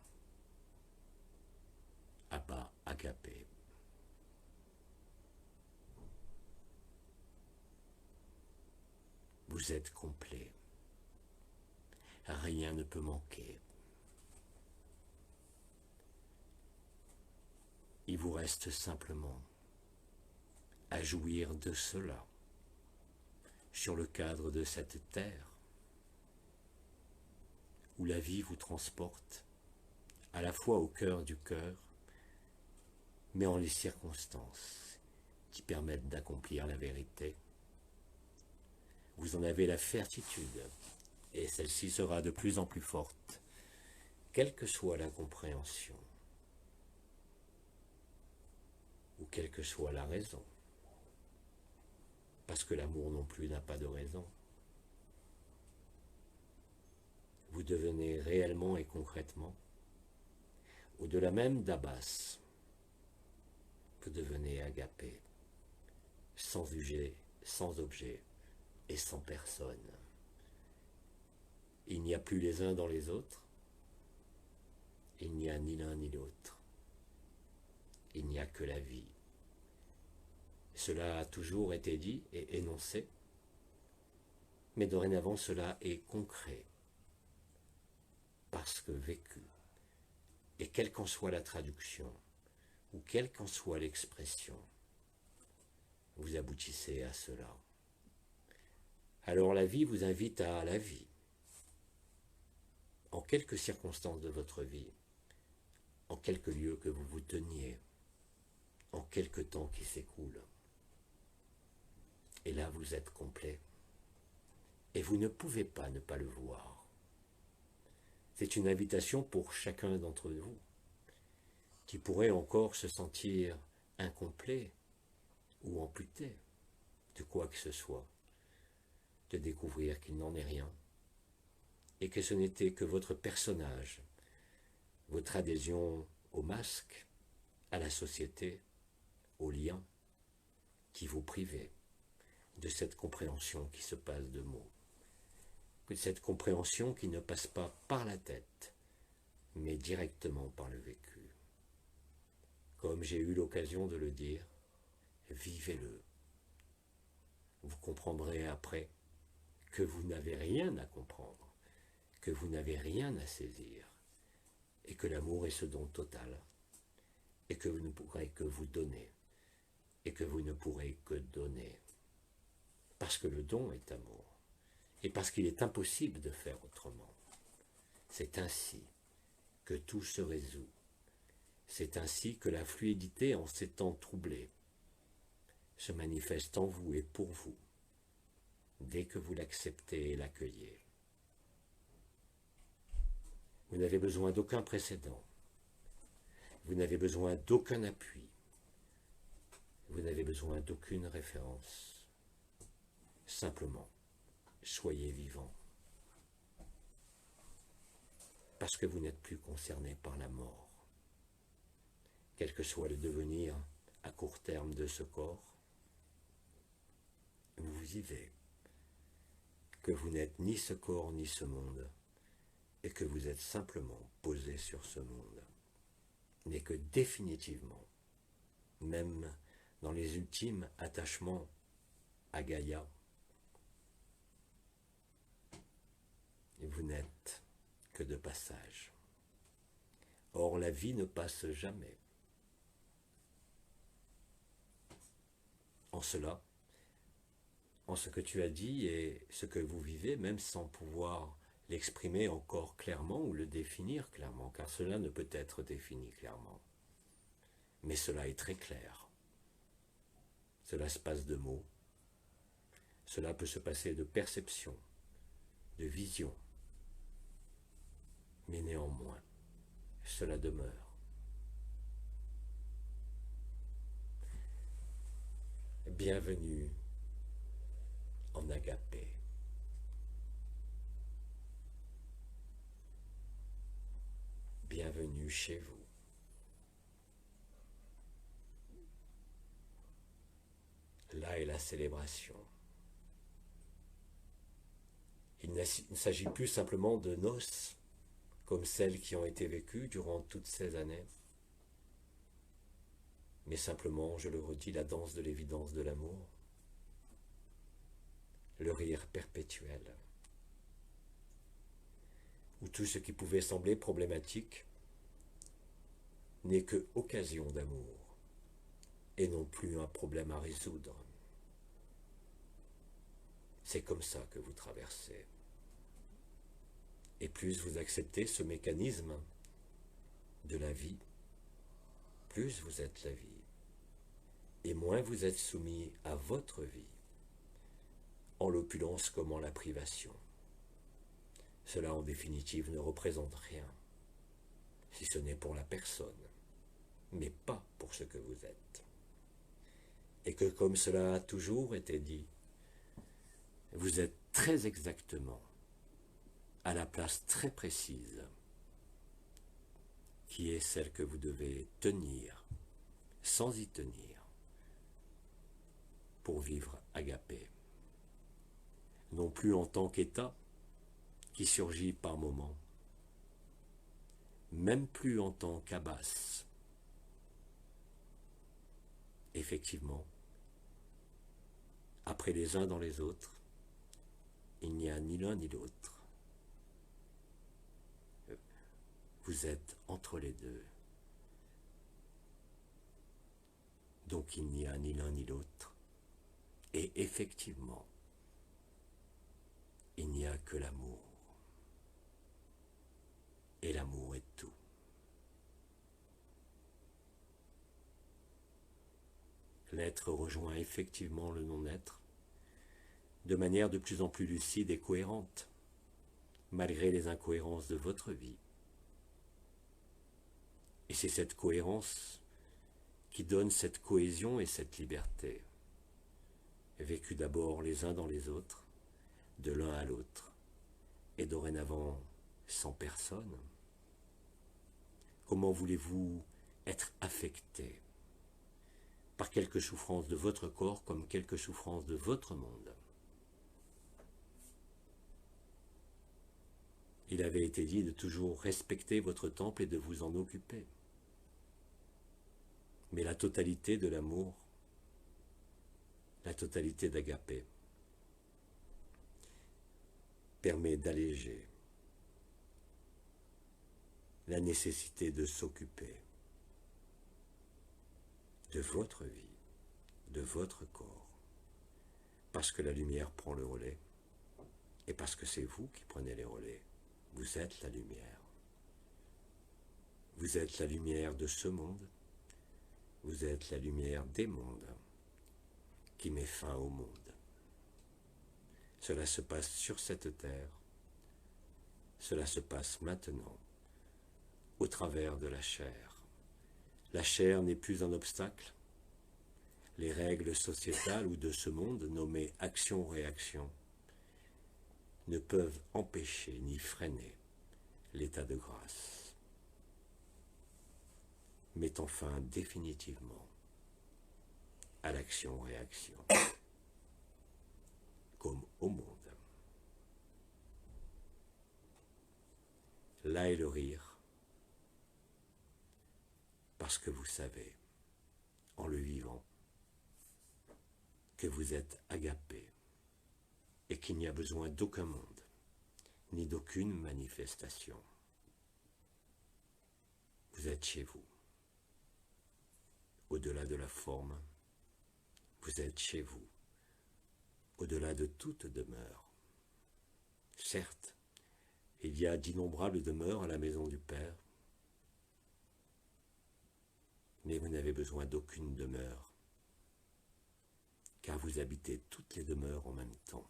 Abba Agapé. Vous êtes complet. Rien ne peut manquer. Il vous reste simplement à jouir de cela sur le cadre de cette terre où la vie vous transporte à la fois au cœur du cœur, mais en les circonstances qui permettent d'accomplir la vérité. Vous en avez la certitude, et celle-ci sera de plus en plus forte, quelle que soit l'incompréhension, ou quelle que soit la raison, parce que l'amour non plus n'a pas de raison. Vous devenez réellement et concrètement, au-delà même d'Abbas, vous devenez Agapé, sans objet et sans personne. Il n'y a plus les uns dans les autres, il n'y a ni l'un ni l'autre, il n'y a que la vie. Cela a toujours été dit et énoncé, mais dorénavant cela est concret, parce que vécu. Et quelle qu'en soit la traduction, ou quelle qu'en soit l'expression, vous aboutissez à cela. Alors la vie vous invite à la vie, en quelques circonstances de votre vie, en quelques lieux que vous vous teniez, en quelque temps qui s'écoule. Et là, vous êtes complet. Et vous ne pouvez pas ne pas le voir. C'est une invitation pour chacun d'entre vous, qui pourrait encore se sentir incomplet ou amputé de quoi que ce soit, de découvrir qu'il n'en est rien, et que ce n'était que votre personnage, votre adhésion au masque, à la société, aux liens, qui vous privait de cette compréhension qui se passe de mots, de cette compréhension qui ne passe pas par la tête, mais directement par le vécu. Comme j'ai eu l'occasion de le dire, vivez-le. Vous comprendrez après que vous n'avez rien à comprendre, que vous n'avez rien à saisir, et que l'amour est ce don total, et que vous ne pourrez que vous donner, et que vous ne pourrez que donner. Parce que le don est amour, et parce qu'il est impossible de faire autrement. C'est ainsi que tout se résout. C'est ainsi que la fluidité en ces temps troublés se manifeste en vous et pour vous, dès que vous l'acceptez et l'accueillez. Vous n'avez besoin d'aucun précédent. Vous n'avez besoin d'aucun appui. Vous n'avez besoin d'aucune référence. Simplement, soyez vivant. Parce que vous n'êtes plus concerné par la mort. Quel que soit le devenir à court terme de ce corps, vous vivez. Que vous n'êtes ni ce corps ni ce monde, et que vous êtes simplement posé sur ce monde. Mais que définitivement, même dans les ultimes attachements à Gaïa, vous n'êtes que de passage. Or, la vie ne passe jamais. En cela, en ce que tu as dit et ce que vous vivez, même sans pouvoir l'exprimer encore clairement ou le définir clairement, car cela ne peut être défini clairement. Mais cela est très clair. Cela se passe de mots. Cela peut se passer de perception, de vision. Mais néanmoins, cela demeure. Bienvenue en Agapé. Bienvenue chez vous. Là est la célébration. Il ne s'agit plus simplement de noces, comme celles qui ont été vécues durant toutes ces années, mais simplement, je le redis, la danse de l'évidence de l'amour, le rire perpétuel, où tout ce qui pouvait sembler problématique n'est que occasion d'amour, et non plus un problème à résoudre. C'est comme ça que vous traversez. Et plus vous acceptez ce mécanisme de la vie, plus vous êtes la vie, et moins vous êtes soumis à votre vie, en l'opulence comme en la privation. Cela en définitive ne représente rien, si ce n'est pour la personne, mais pas pour ce que vous êtes. Et que comme cela a toujours été dit, vous êtes très exactement à la place très précise qui est celle que vous devez tenir, sans y tenir, pour vivre agapé. Non plus en tant qu'état qui surgit par moments, même plus en tant qu'abbas. Effectivement, après les uns dans les autres, il n'y a ni l'un ni l'autre. Vous êtes entre les deux. Donc il n'y a ni l'un ni l'autre. Et effectivement, il n'y a que l'amour. Et l'amour est tout. L'être rejoint effectivement le non-être de manière de plus en plus lucide et cohérente, malgré les incohérences de votre vie. Et c'est cette cohérence qui donne cette cohésion et cette liberté, vécue d'abord les uns dans les autres, de l'un à l'autre, et dorénavant sans personne. Comment voulez-vous être affecté par quelque souffrance de votre corps comme quelque souffrance de votre monde? Il avait été dit de toujours respecter votre temple et de vous en occuper. Mais la totalité de l'amour, la totalité d'Agapé, permet d'alléger la nécessité de s'occuper de votre vie, de votre corps, parce que la lumière prend le relais, et parce que c'est vous qui prenez les relais. Vous êtes la lumière. Vous êtes la lumière de ce monde. Vous êtes la lumière des mondes qui met fin au monde. Cela se passe sur cette terre. Cela se passe maintenant, au travers de la chair. La chair n'est plus un obstacle. Les règles sociétales ou de ce monde, nommées action-réaction, ne peuvent empêcher ni freiner l'état de grâce, mettant fin définitivement à l'action-réaction, comme au monde. Là est le rire, parce que vous savez, en le vivant, que vous êtes agapé, et qu'il n'y a besoin d'aucun monde, ni d'aucune manifestation. Vous êtes chez vous. Au-delà de la forme, vous êtes chez vous, au-delà de toute demeure. Certes, il y a d'innombrables demeures à la maison du Père, mais vous n'avez besoin d'aucune demeure, car vous habitez toutes les demeures en même temps.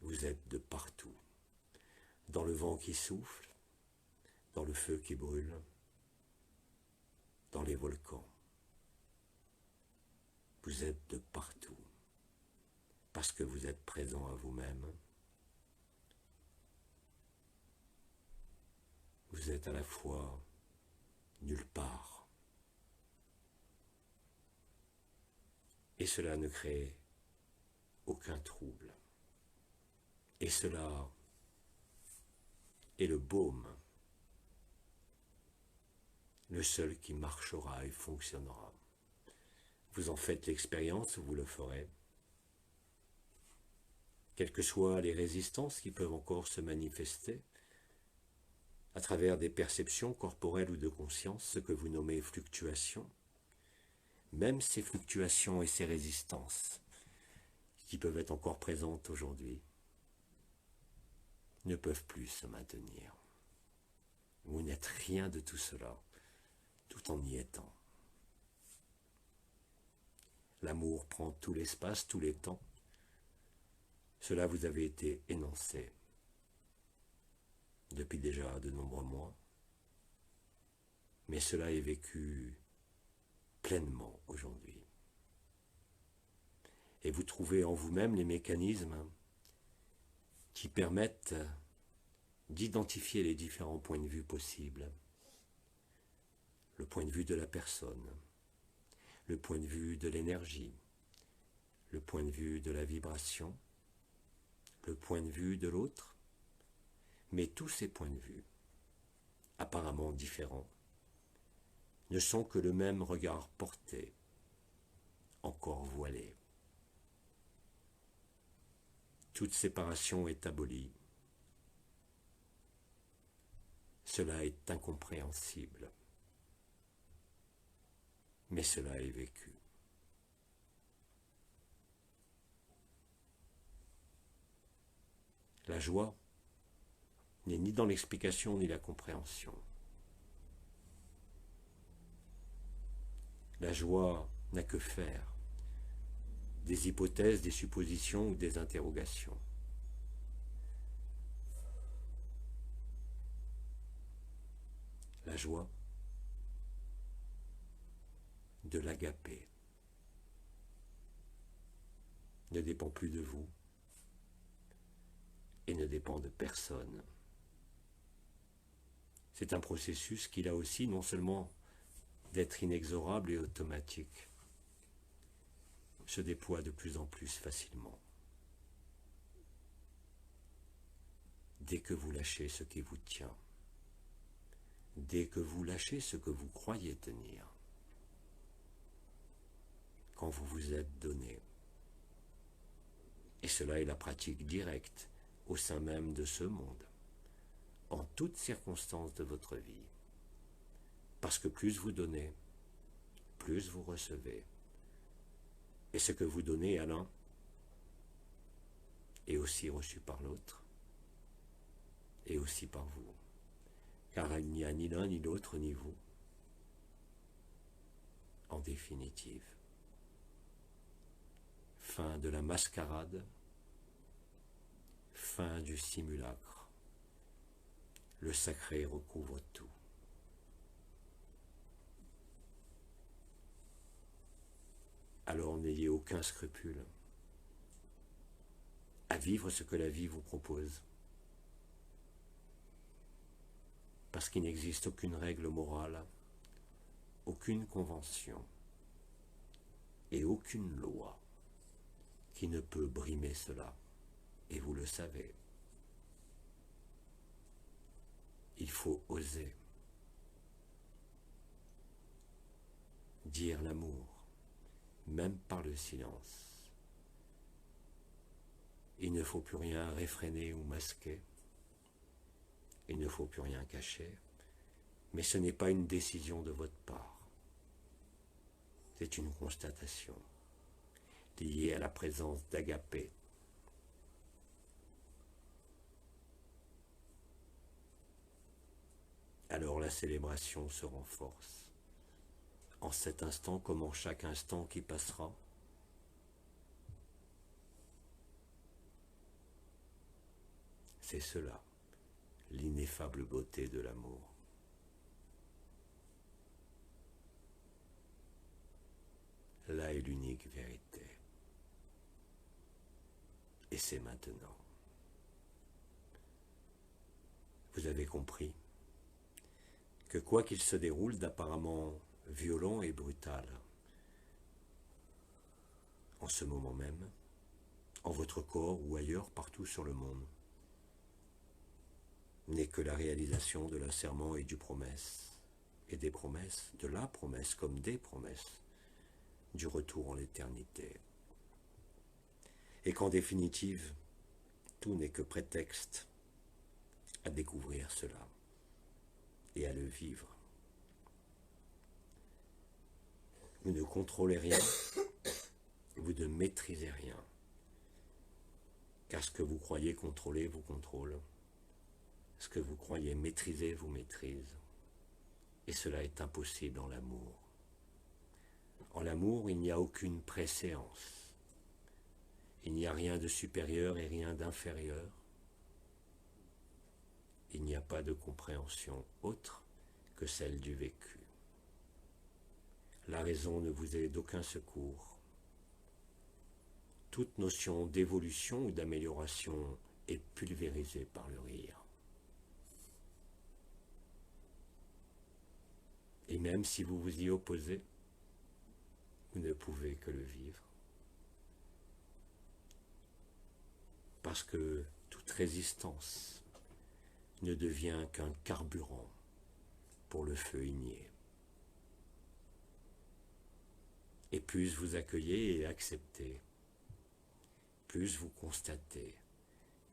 Vous êtes de partout, dans le vent qui souffle, dans le feu qui brûle, dans les volcans. Vous êtes de partout, parce que vous êtes présent à vous-même. Vous êtes à la fois nulle part, et cela ne crée aucun trouble. Et cela est le baume, le seul qui marchera et fonctionnera. Vous en faites l'expérience, vous le ferez. Quelles que soient les résistances qui peuvent encore se manifester, à travers des perceptions corporelles ou de conscience, ce que vous nommez fluctuations, même ces fluctuations et ces résistances, qui peuvent être encore présentes aujourd'hui, ne peuvent plus se maintenir. Vous n'êtes rien de tout cela, tout en y étant. L'amour prend tout l'espace, tous les temps. Cela vous avait été énoncé depuis déjà de nombreux mois, mais cela est vécu pleinement aujourd'hui. Et vous trouvez en vous-même les mécanismes qui permettent d'identifier les différents points de vue possibles. Le point de vue de la personne, le point de vue de l'énergie, le point de vue de la vibration, le point de vue de l'autre, mais tous ces points de vue, apparemment différents, ne sont que le même regard porté, encore voilé. toute séparation est abolie. Cela est incompréhensible, mais cela est vécu. La joie n'est ni dans l'explication ni la compréhension. La joie n'a que faire des hypothèses, des suppositions ou des interrogations. La joie de l'agapé ne dépend plus de vous et ne dépend de personne. C'est un processus qui, là aussi, non seulement d'être inexorable et automatique, se déploie de plus en plus facilement. Dès que vous lâchez ce qui vous tient, dès que vous lâchez ce que vous croyez tenir, quand vous vous êtes donné. Et cela est la pratique directe au sein même de ce monde, en toutes circonstances de votre vie. Parce que plus vous donnez, plus vous recevez. Et ce que vous donnez à l'un est aussi reçu par l'autre, et aussi par vous. Car il n'y a ni l'un, ni l'autre, ni vous. En définitive, fin de la mascarade, fin du simulacre. Le sacré recouvre tout. Alors n'ayez aucun scrupule à vivre ce que la vie vous propose. Parce qu'il n'existe aucune règle morale, aucune convention et aucune loi qui ne peut brimer cela. Et vous le savez. Il faut oser dire l'amour, même par le silence. Il ne faut plus rien réfréner ou masquer. Il ne faut plus rien cacher. Mais ce n'est pas une décision de votre part. C'est une constatation liée à la présence d'agapé. Alors la célébration se renforce. En cet instant comme en chaque instant qui passera. C'est cela, l'ineffable beauté de l'amour. Là est l'unique vérité. Et c'est maintenant. Vous avez compris que quoi qu'il se déroule d'apparemment violent et brutal, en ce moment même, en votre corps ou ailleurs, partout sur le monde, n'est que la réalisation de la serment et du promesse, et des promesses, de la promesse comme des promesses, du retour en l'éternité. Et qu'en définitive, tout n'est que prétexte à découvrir cela et à le vivre. Vous ne contrôlez rien, vous ne maîtrisez rien, car ce que vous croyez contrôler vous contrôle, ce que vous croyez maîtriser vous maîtrise, et cela est impossible en l'amour. En l'amour, il n'y a aucune préséance, il n'y a rien de supérieur et rien d'inférieur, il n'y a pas de compréhension autre que celle du vécu. La raison ne vous est d'aucun secours. Toute notion d'évolution ou d'amélioration est pulvérisée par le rire. Et même si vous vous y opposez, vous ne pouvez que le vivre. Parce que toute résistance ne devient qu'un carburant pour le feu igné. Et plus vous accueillez et acceptez, plus vous constatez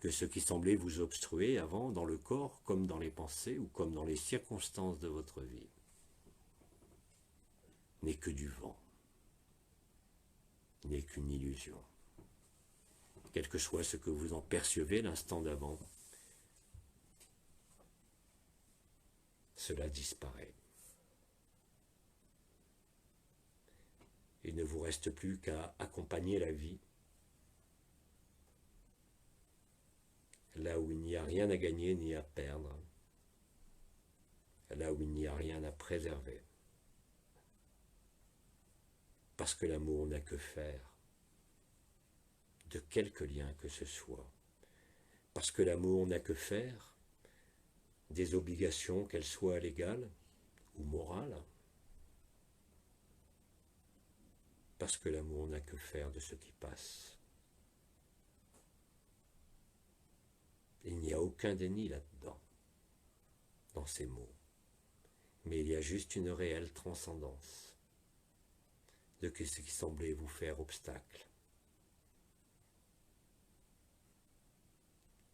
que ce qui semblait vous obstruer avant dans le corps, comme dans les pensées ou comme dans les circonstances de votre vie, n'est que du vent, n'est qu'une illusion. Quel que soit ce que vous en percevez l'instant d'avant, cela disparaît. Il ne vous reste plus qu'à accompagner la vie, là où il n'y a rien à gagner ni à perdre, là où il n'y a rien à préserver. Parce que l'amour n'a que faire de quelque lien que ce soit. Parce que l'amour n'a que faire des obligations, qu'elles soient légales ou morales. Parce que l'amour n'a que faire de ce qui passe. Il n'y a aucun déni là-dedans, dans ces mots. Mais il y a juste une réelle transcendance de ce qui semblait vous faire obstacle.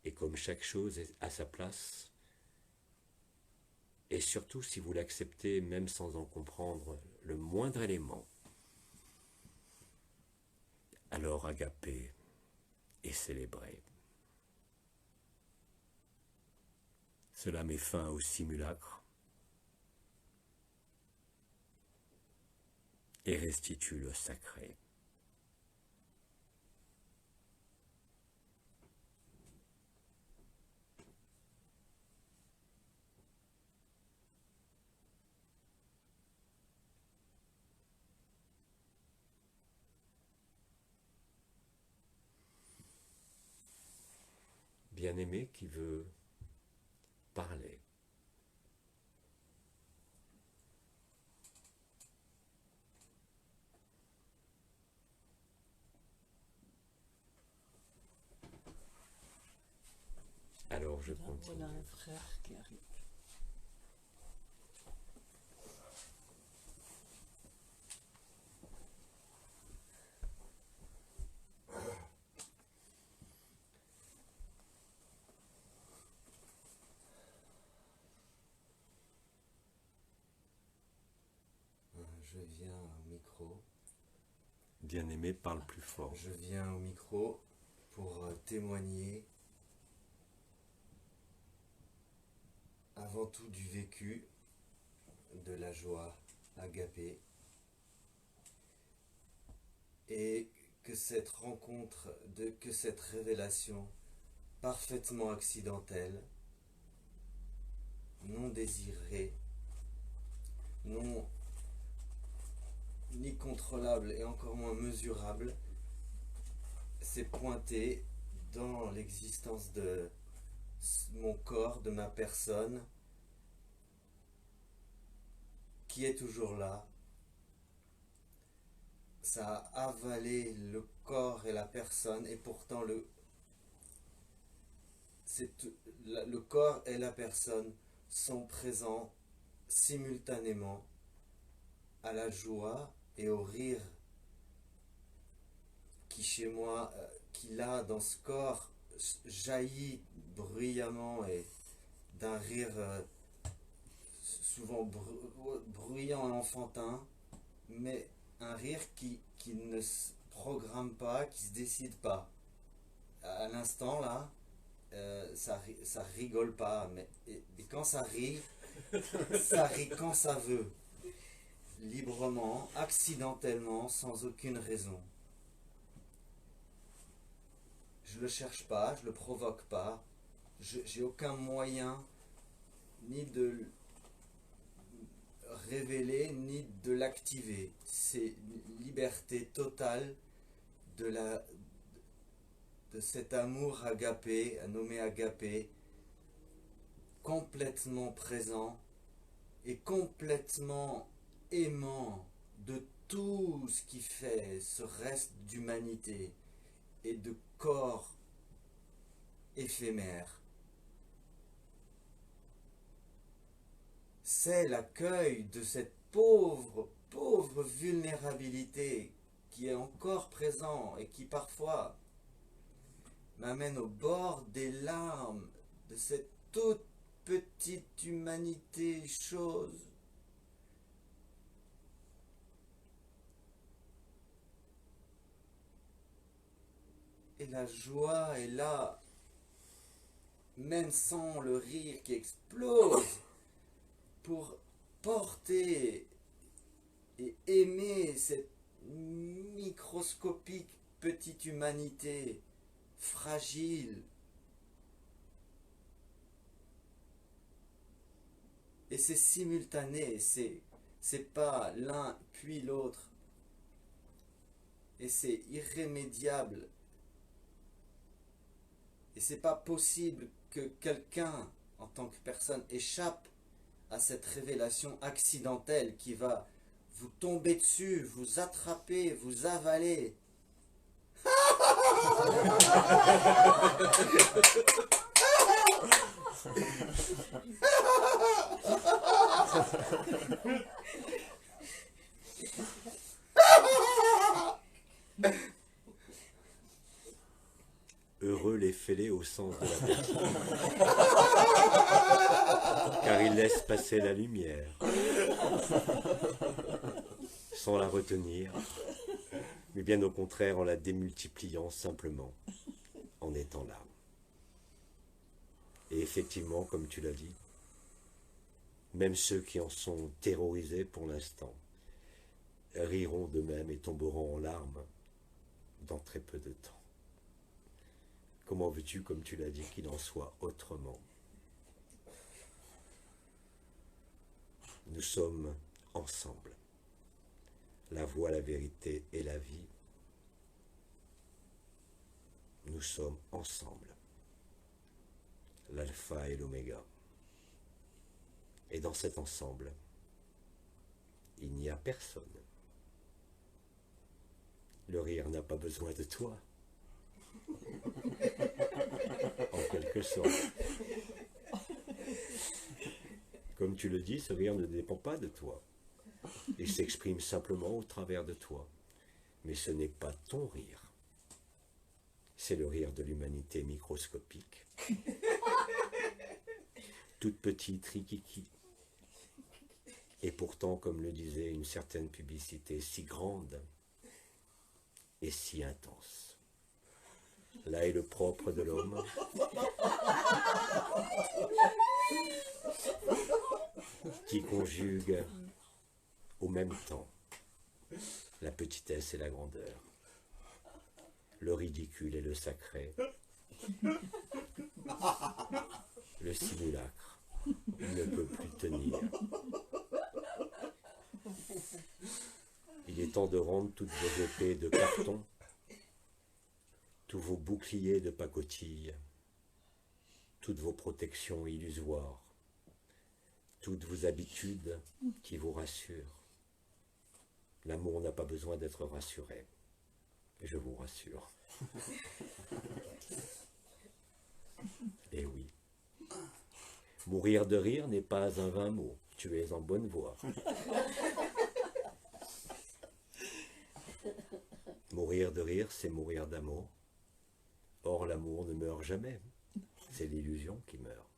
Et comme chaque chose est à sa place, et surtout si vous l'acceptez même sans en comprendre le moindre élément, alors agapez et célébrez. Cela met fin au simulacre et restitue le sacré. Bien-aimé qui veut parler. Alors je continue. Voilà un frère qui arrive. Je viens au micro. Bien-aimé, parle plus fort. Je viens au micro pour témoigner avant tout du vécu, de la joie agapée, et que cette rencontre, que cette révélation parfaitement accidentelle, non désirée, non ni contrôlable et encore moins mesurable, s'est pointée dans l'existence de mon corps, de ma personne, qui est toujours là. Ça a avalé le corps et la personne, et pourtant le corps et la personne sont présents simultanément à la joie et au rire qui chez moi, qui là dans ce corps jaillit bruyamment, et d'un rire souvent bruyant et enfantin, mais un rire qui ne se programme pas, qui se décide pas. À l'instant là, ça rigole pas, mais et quand ça rit quand ça veut, librement, accidentellement, sans aucune raison. Je le cherche pas, je le provoque pas, j'ai aucun moyen ni de révéler ni de l'activer. C'est une liberté totale de cet amour agapé, nommé agapé, complètement présent et complètement aimant de tout ce qui fait ce reste d'humanité et de corps éphémère. C'est l'accueil de cette pauvre vulnérabilité qui est encore présent et qui parfois m'amène au bord des larmes de cette toute petite humanité chose. Et la joie est là, même sans le rire qui explose, pour porter et aimer cette microscopique petite humanité fragile. Et c'est simultané, c'est pas l'un puis l'autre. Et c'est irrémédiable. Et c'est pas possible que quelqu'un, en tant que personne, échappe à cette révélation accidentelle qui va vous tomber dessus, vous attraper, vous avaler. Heureux les fêlés au sens de la personne, car ils laissent passer la lumière, sans la retenir, mais bien au contraire en la démultipliant simplement, en étant là. Et effectivement, comme tu l'as dit, même ceux qui en sont terrorisés pour l'instant riront d'eux-mêmes et tomberont en larmes dans très peu de temps. Comment veux-tu, comme tu l'as dit, qu'il en soit autrement? Nous sommes ensemble. La voie, la vérité et la vie. Nous sommes ensemble. L'alpha et l'oméga. Et dans cet ensemble, il n'y a personne. Le rire n'a pas besoin de toi. En quelque sorte. Comme tu le dis, ce rire ne dépend pas de toi. Il s'exprime simplement au travers de toi. Mais ce n'est pas ton rire. C'est le rire de l'humanité microscopique. Toute petite, rikiki. Et pourtant, comme le disait une certaine publicité, si grande et si intense. Là est le propre de l'homme. Qui conjugue au même temps la petitesse et la grandeur, le ridicule et le sacré, le simulacre ne peut plus tenir. Il est temps de rendre toutes vos épées de carton, tous vos boucliers de pacotille, toutes vos protections illusoires, toutes vos habitudes qui vous rassurent. L'amour n'a pas besoin d'être rassuré, je vous rassure. Et oui, mourir de rire n'est pas un vain mot, tu es en bonne voie. Mourir de rire, c'est mourir d'amour. Or, l'amour ne meurt jamais, c'est l'illusion qui meurt.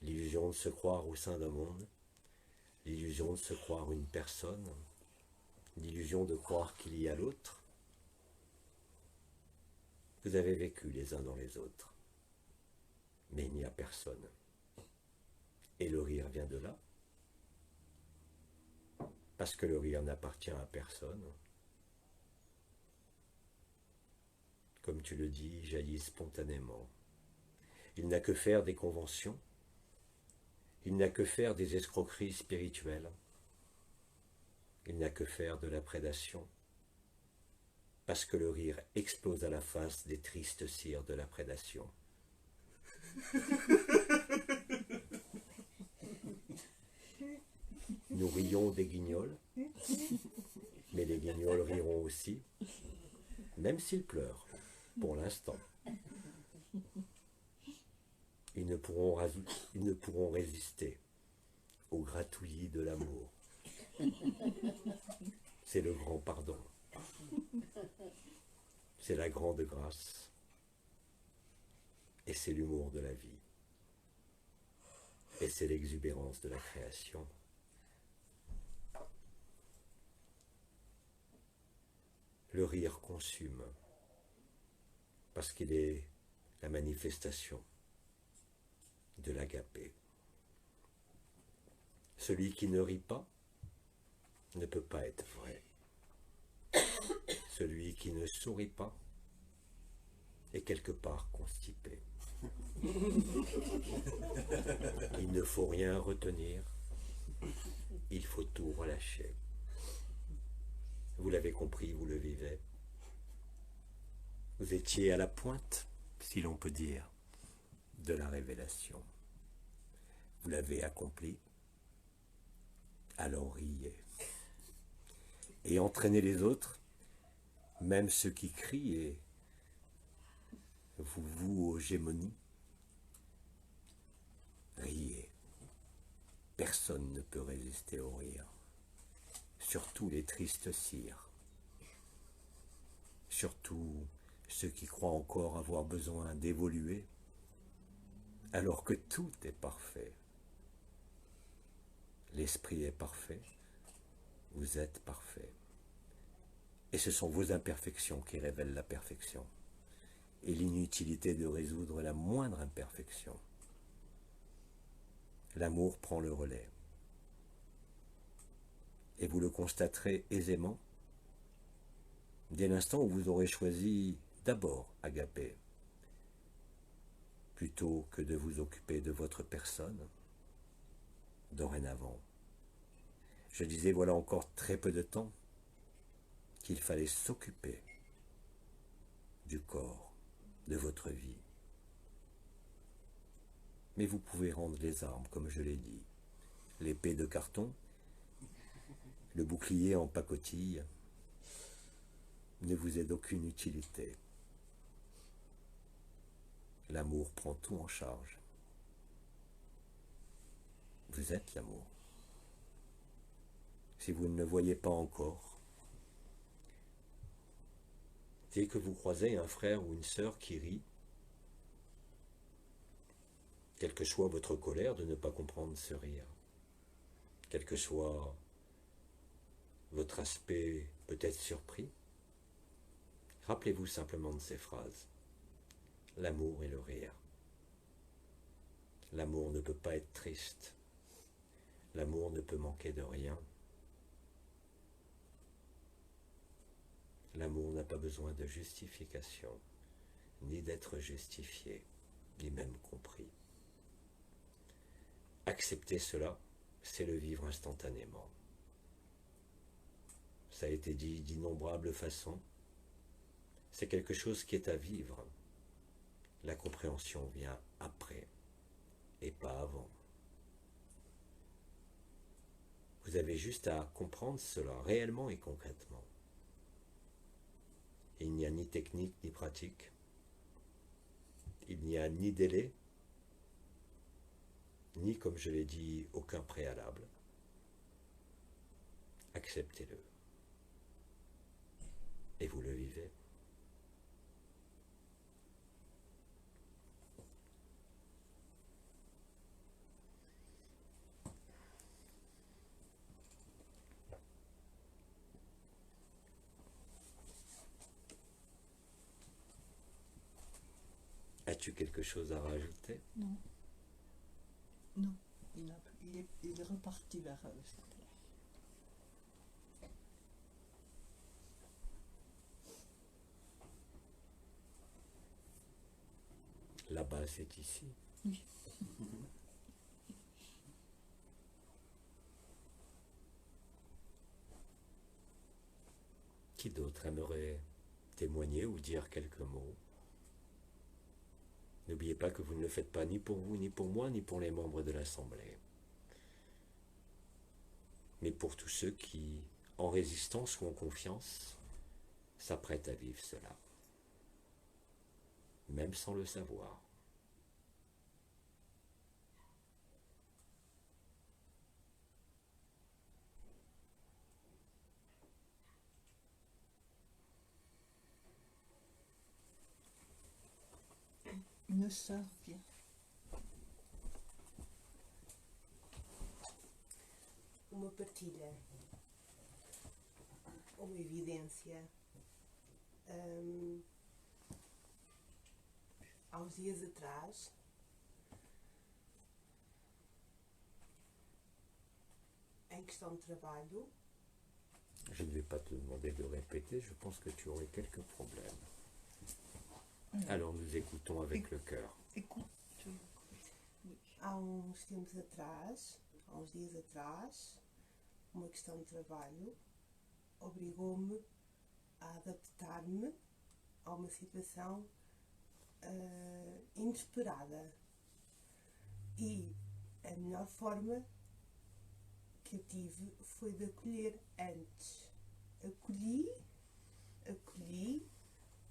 L'illusion de se croire au sein d'un monde, l'illusion de se croire une personne, l'illusion de croire qu'il y a l'autre. Vous avez vécu les uns dans les autres, mais il n'y a personne. Et le rire vient de là, parce que le rire n'appartient à personne. Comme tu le dis, jaillit spontanément. Il n'a que faire des conventions, il n'a que faire des escroqueries spirituelles, il n'a que faire de la prédation, parce que le rire explose à la face des tristes cires de la prédation. Nous rions des guignols, mais les guignols riront aussi, même s'ils pleurent, pour l'instant. Ils ne pourront résister au gratouillis de l'amour. C'est le grand pardon. C'est la grande grâce. Et c'est l'humour de la vie. Et c'est l'exubérance de la création. Le rire consume, parce qu'il est la manifestation de l'agapé. Celui qui ne rit pas ne peut pas être vrai. Celui qui ne sourit pas est quelque part constipé. Il ne faut rien retenir, il faut tout relâcher. Vous l'avez compris, vous le vivez. Vous étiez à la pointe, si l'on peut dire, de la révélation. Vous l'avez accompli, alors riez. Et entraînez les autres, même ceux qui crient et vous vouent aux gémonies. Riez. Personne ne peut résister au rire. Surtout les tristes cires. Surtout ceux qui croient encore avoir besoin d'évoluer, alors que tout est parfait. L'esprit est parfait, vous êtes parfait. Et ce sont vos imperfections qui révèlent la perfection, et l'inutilité de résoudre la moindre imperfection. L'amour prend le relais. Et vous le constaterez aisément dès l'instant où vous aurez choisi d'abord agapé, plutôt que de vous occuper de votre personne, dorénavant. Je disais voilà encore très peu de temps qu'il fallait s'occuper du corps, de votre vie. Mais vous pouvez rendre les armes, comme je l'ai dit, l'épée de carton, le bouclier en pacotille, ne vous est d'aucune utilité. L'amour prend tout en charge. Vous êtes l'amour. Si vous ne le voyez pas encore, dès que vous croisez un frère ou une sœur qui rit, quelle que soit votre colère de ne pas comprendre ce rire, quel que soit votre aspect peut-être surpris, rappelez-vous simplement de ces phrases. L'amour et le rire. L'amour ne peut pas être triste. L'amour ne peut manquer de rien. L'amour n'a pas besoin de justification, ni d'être justifié, ni même compris. Accepter cela, c'est le vivre instantanément. Ça a été dit d'innombrables façons. C'est quelque chose qui est à vivre. La compréhension vient après et pas avant. Vous avez juste à comprendre cela réellement et concrètement. Il n'y a ni technique ni pratique. Il n'y a ni délai, ni, comme je l'ai dit, aucun préalable. Acceptez-le. Et vous le vivez. As-tu quelque chose à rajouter? Non. Non. Il est reparti vers sa place. Là-bas, c'est ici. Oui. Qui d'autre aimerait témoigner ou dire quelques mots? N'oubliez pas que vous ne le faites pas ni pour vous, ni pour moi, ni pour les membres de l'Assemblée, mais pour tous ceux qui, en résistance ou en confiance, s'apprêtent à vivre cela, même sans le savoir. une sœur vient. Uma partilha, uma evidência. Há uns dias atrás, em questão de trabalho, Je ne vais pas te demander de répéter, je pense que tu aurais quelques problèmes. Alors nous écoutons avec le cœur. Écoute. há uns tempos atrás, há uns dias atrás, uma questão de trabalho obrigou-me a adaptar-me a uma situação inesperada. E a melhor forma que eu tive foi de acolher antes. Acolhi,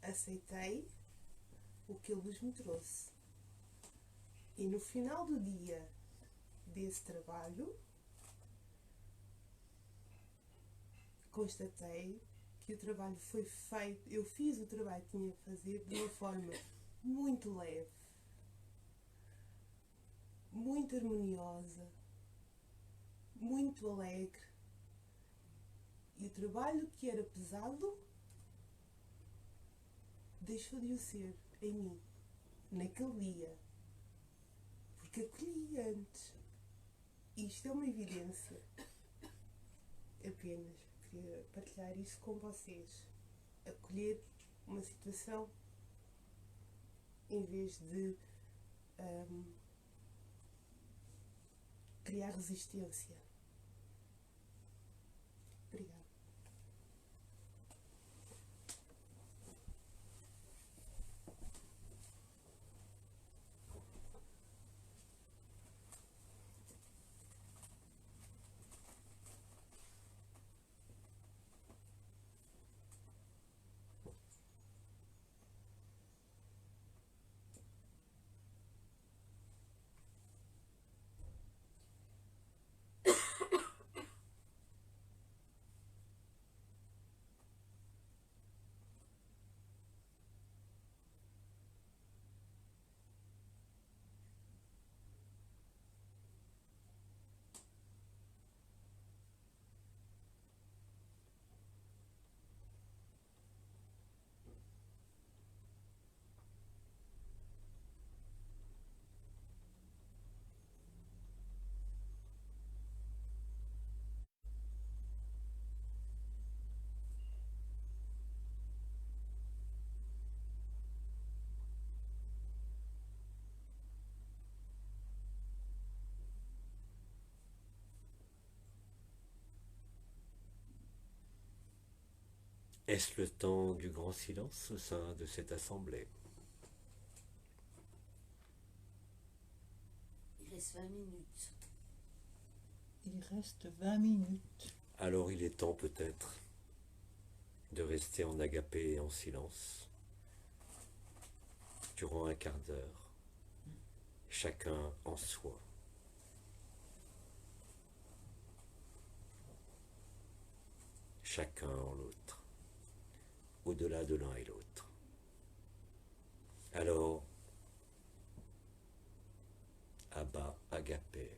aceitei o que a luz me trouxe. E no final do dia desse trabalho, constatei que o trabalho foi feito, eu fiz o trabalho que tinha que fazer de uma forma muito leve, muito harmoniosa, muito alegre. E o trabalho que era pesado deixou de o ser em mim, naquele dia, porque acolhi antes. Isto é uma evidência. Apenas queria partilhar isso com vocês. Acolher uma situação em vez de criar resistência. Obrigada. Est-ce le temps du grand silence au sein de cette assemblée? Il reste 20 minutes. Il reste 20 minutes. Alors il est temps peut-être de rester en agapé et en silence durant un quart d'heure, chacun en soi. Chacun en l'autre, au-delà de l'un et l'autre. Alors, Abba Agapé,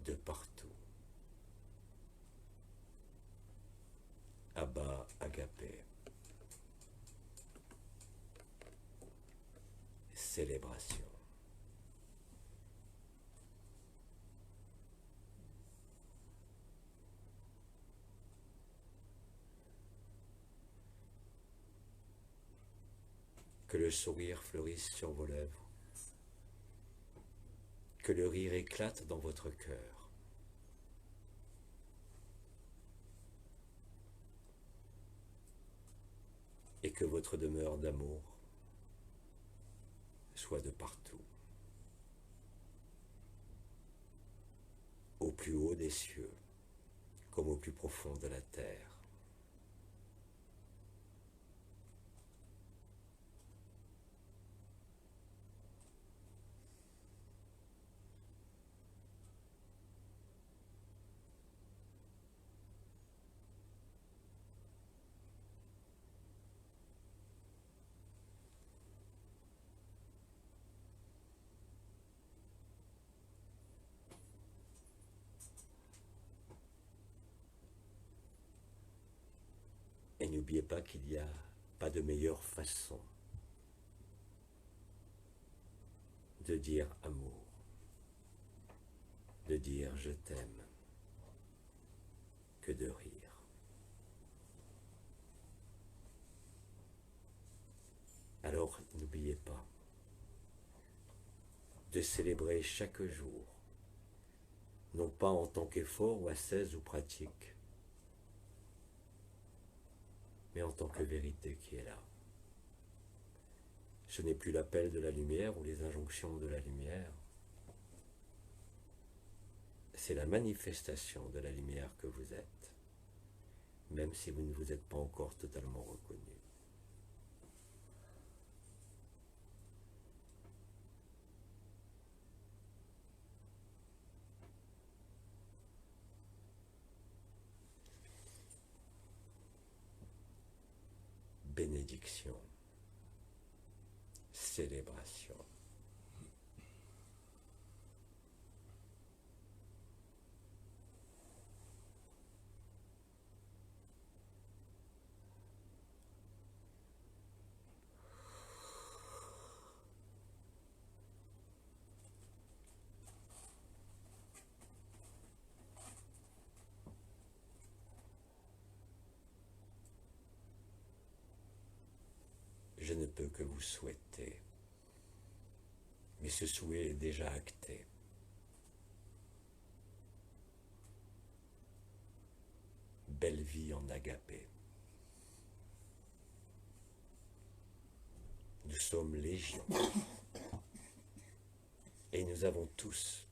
de partout. Abba Agapé, célébration. Que le sourire fleurisse sur vos lèvres, que le rire éclate dans votre cœur. Et que votre demeure d'amour soit de partout, au plus haut des cieux, comme au plus profond de la terre. Et n'oubliez pas qu'il n'y a pas de meilleure façon de dire amour, de dire je t'aime, que de rire. Alors n'oubliez pas de célébrer chaque jour, non pas en tant qu'effort ou ascèse ou pratique, mais en tant que vérité qui est là. Ce n'est plus l'appel de la lumière ou les injonctions de la lumière, c'est la manifestation de la lumière que vous êtes, même si vous ne vous êtes pas encore totalement reconnu. Bénédiction, célébration. Je ne peux que vous souhaiter, mais ce souhait est déjà acté. Belle vie en agapé. Nous sommes légion et nous avons tous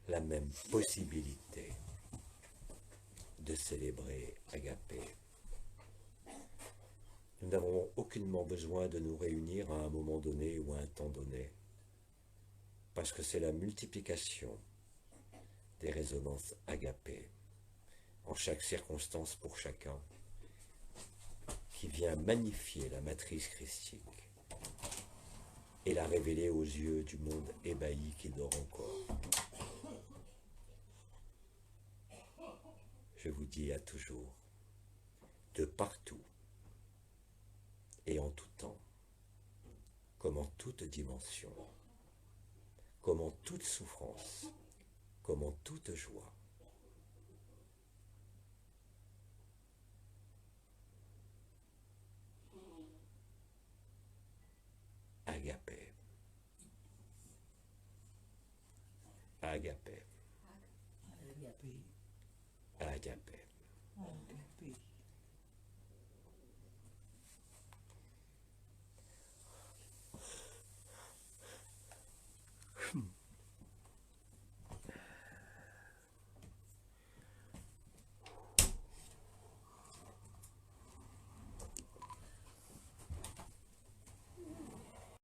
la même possibilité de célébrer agapé. Nous n'avons aucunement besoin de nous réunir à un moment donné ou à un temps donné, parce que c'est la multiplication des résonances agapées, en chaque circonstance pour chacun, qui vient magnifier la matrice christique et la révéler aux yeux du monde ébahi qui dort encore. Je vous dis à toujours, de partout, et en tout temps, comme en toute dimension, comme en toute souffrance, comme en toute joie. Agapé. Agapé. Agapé. Agapé. Agapé.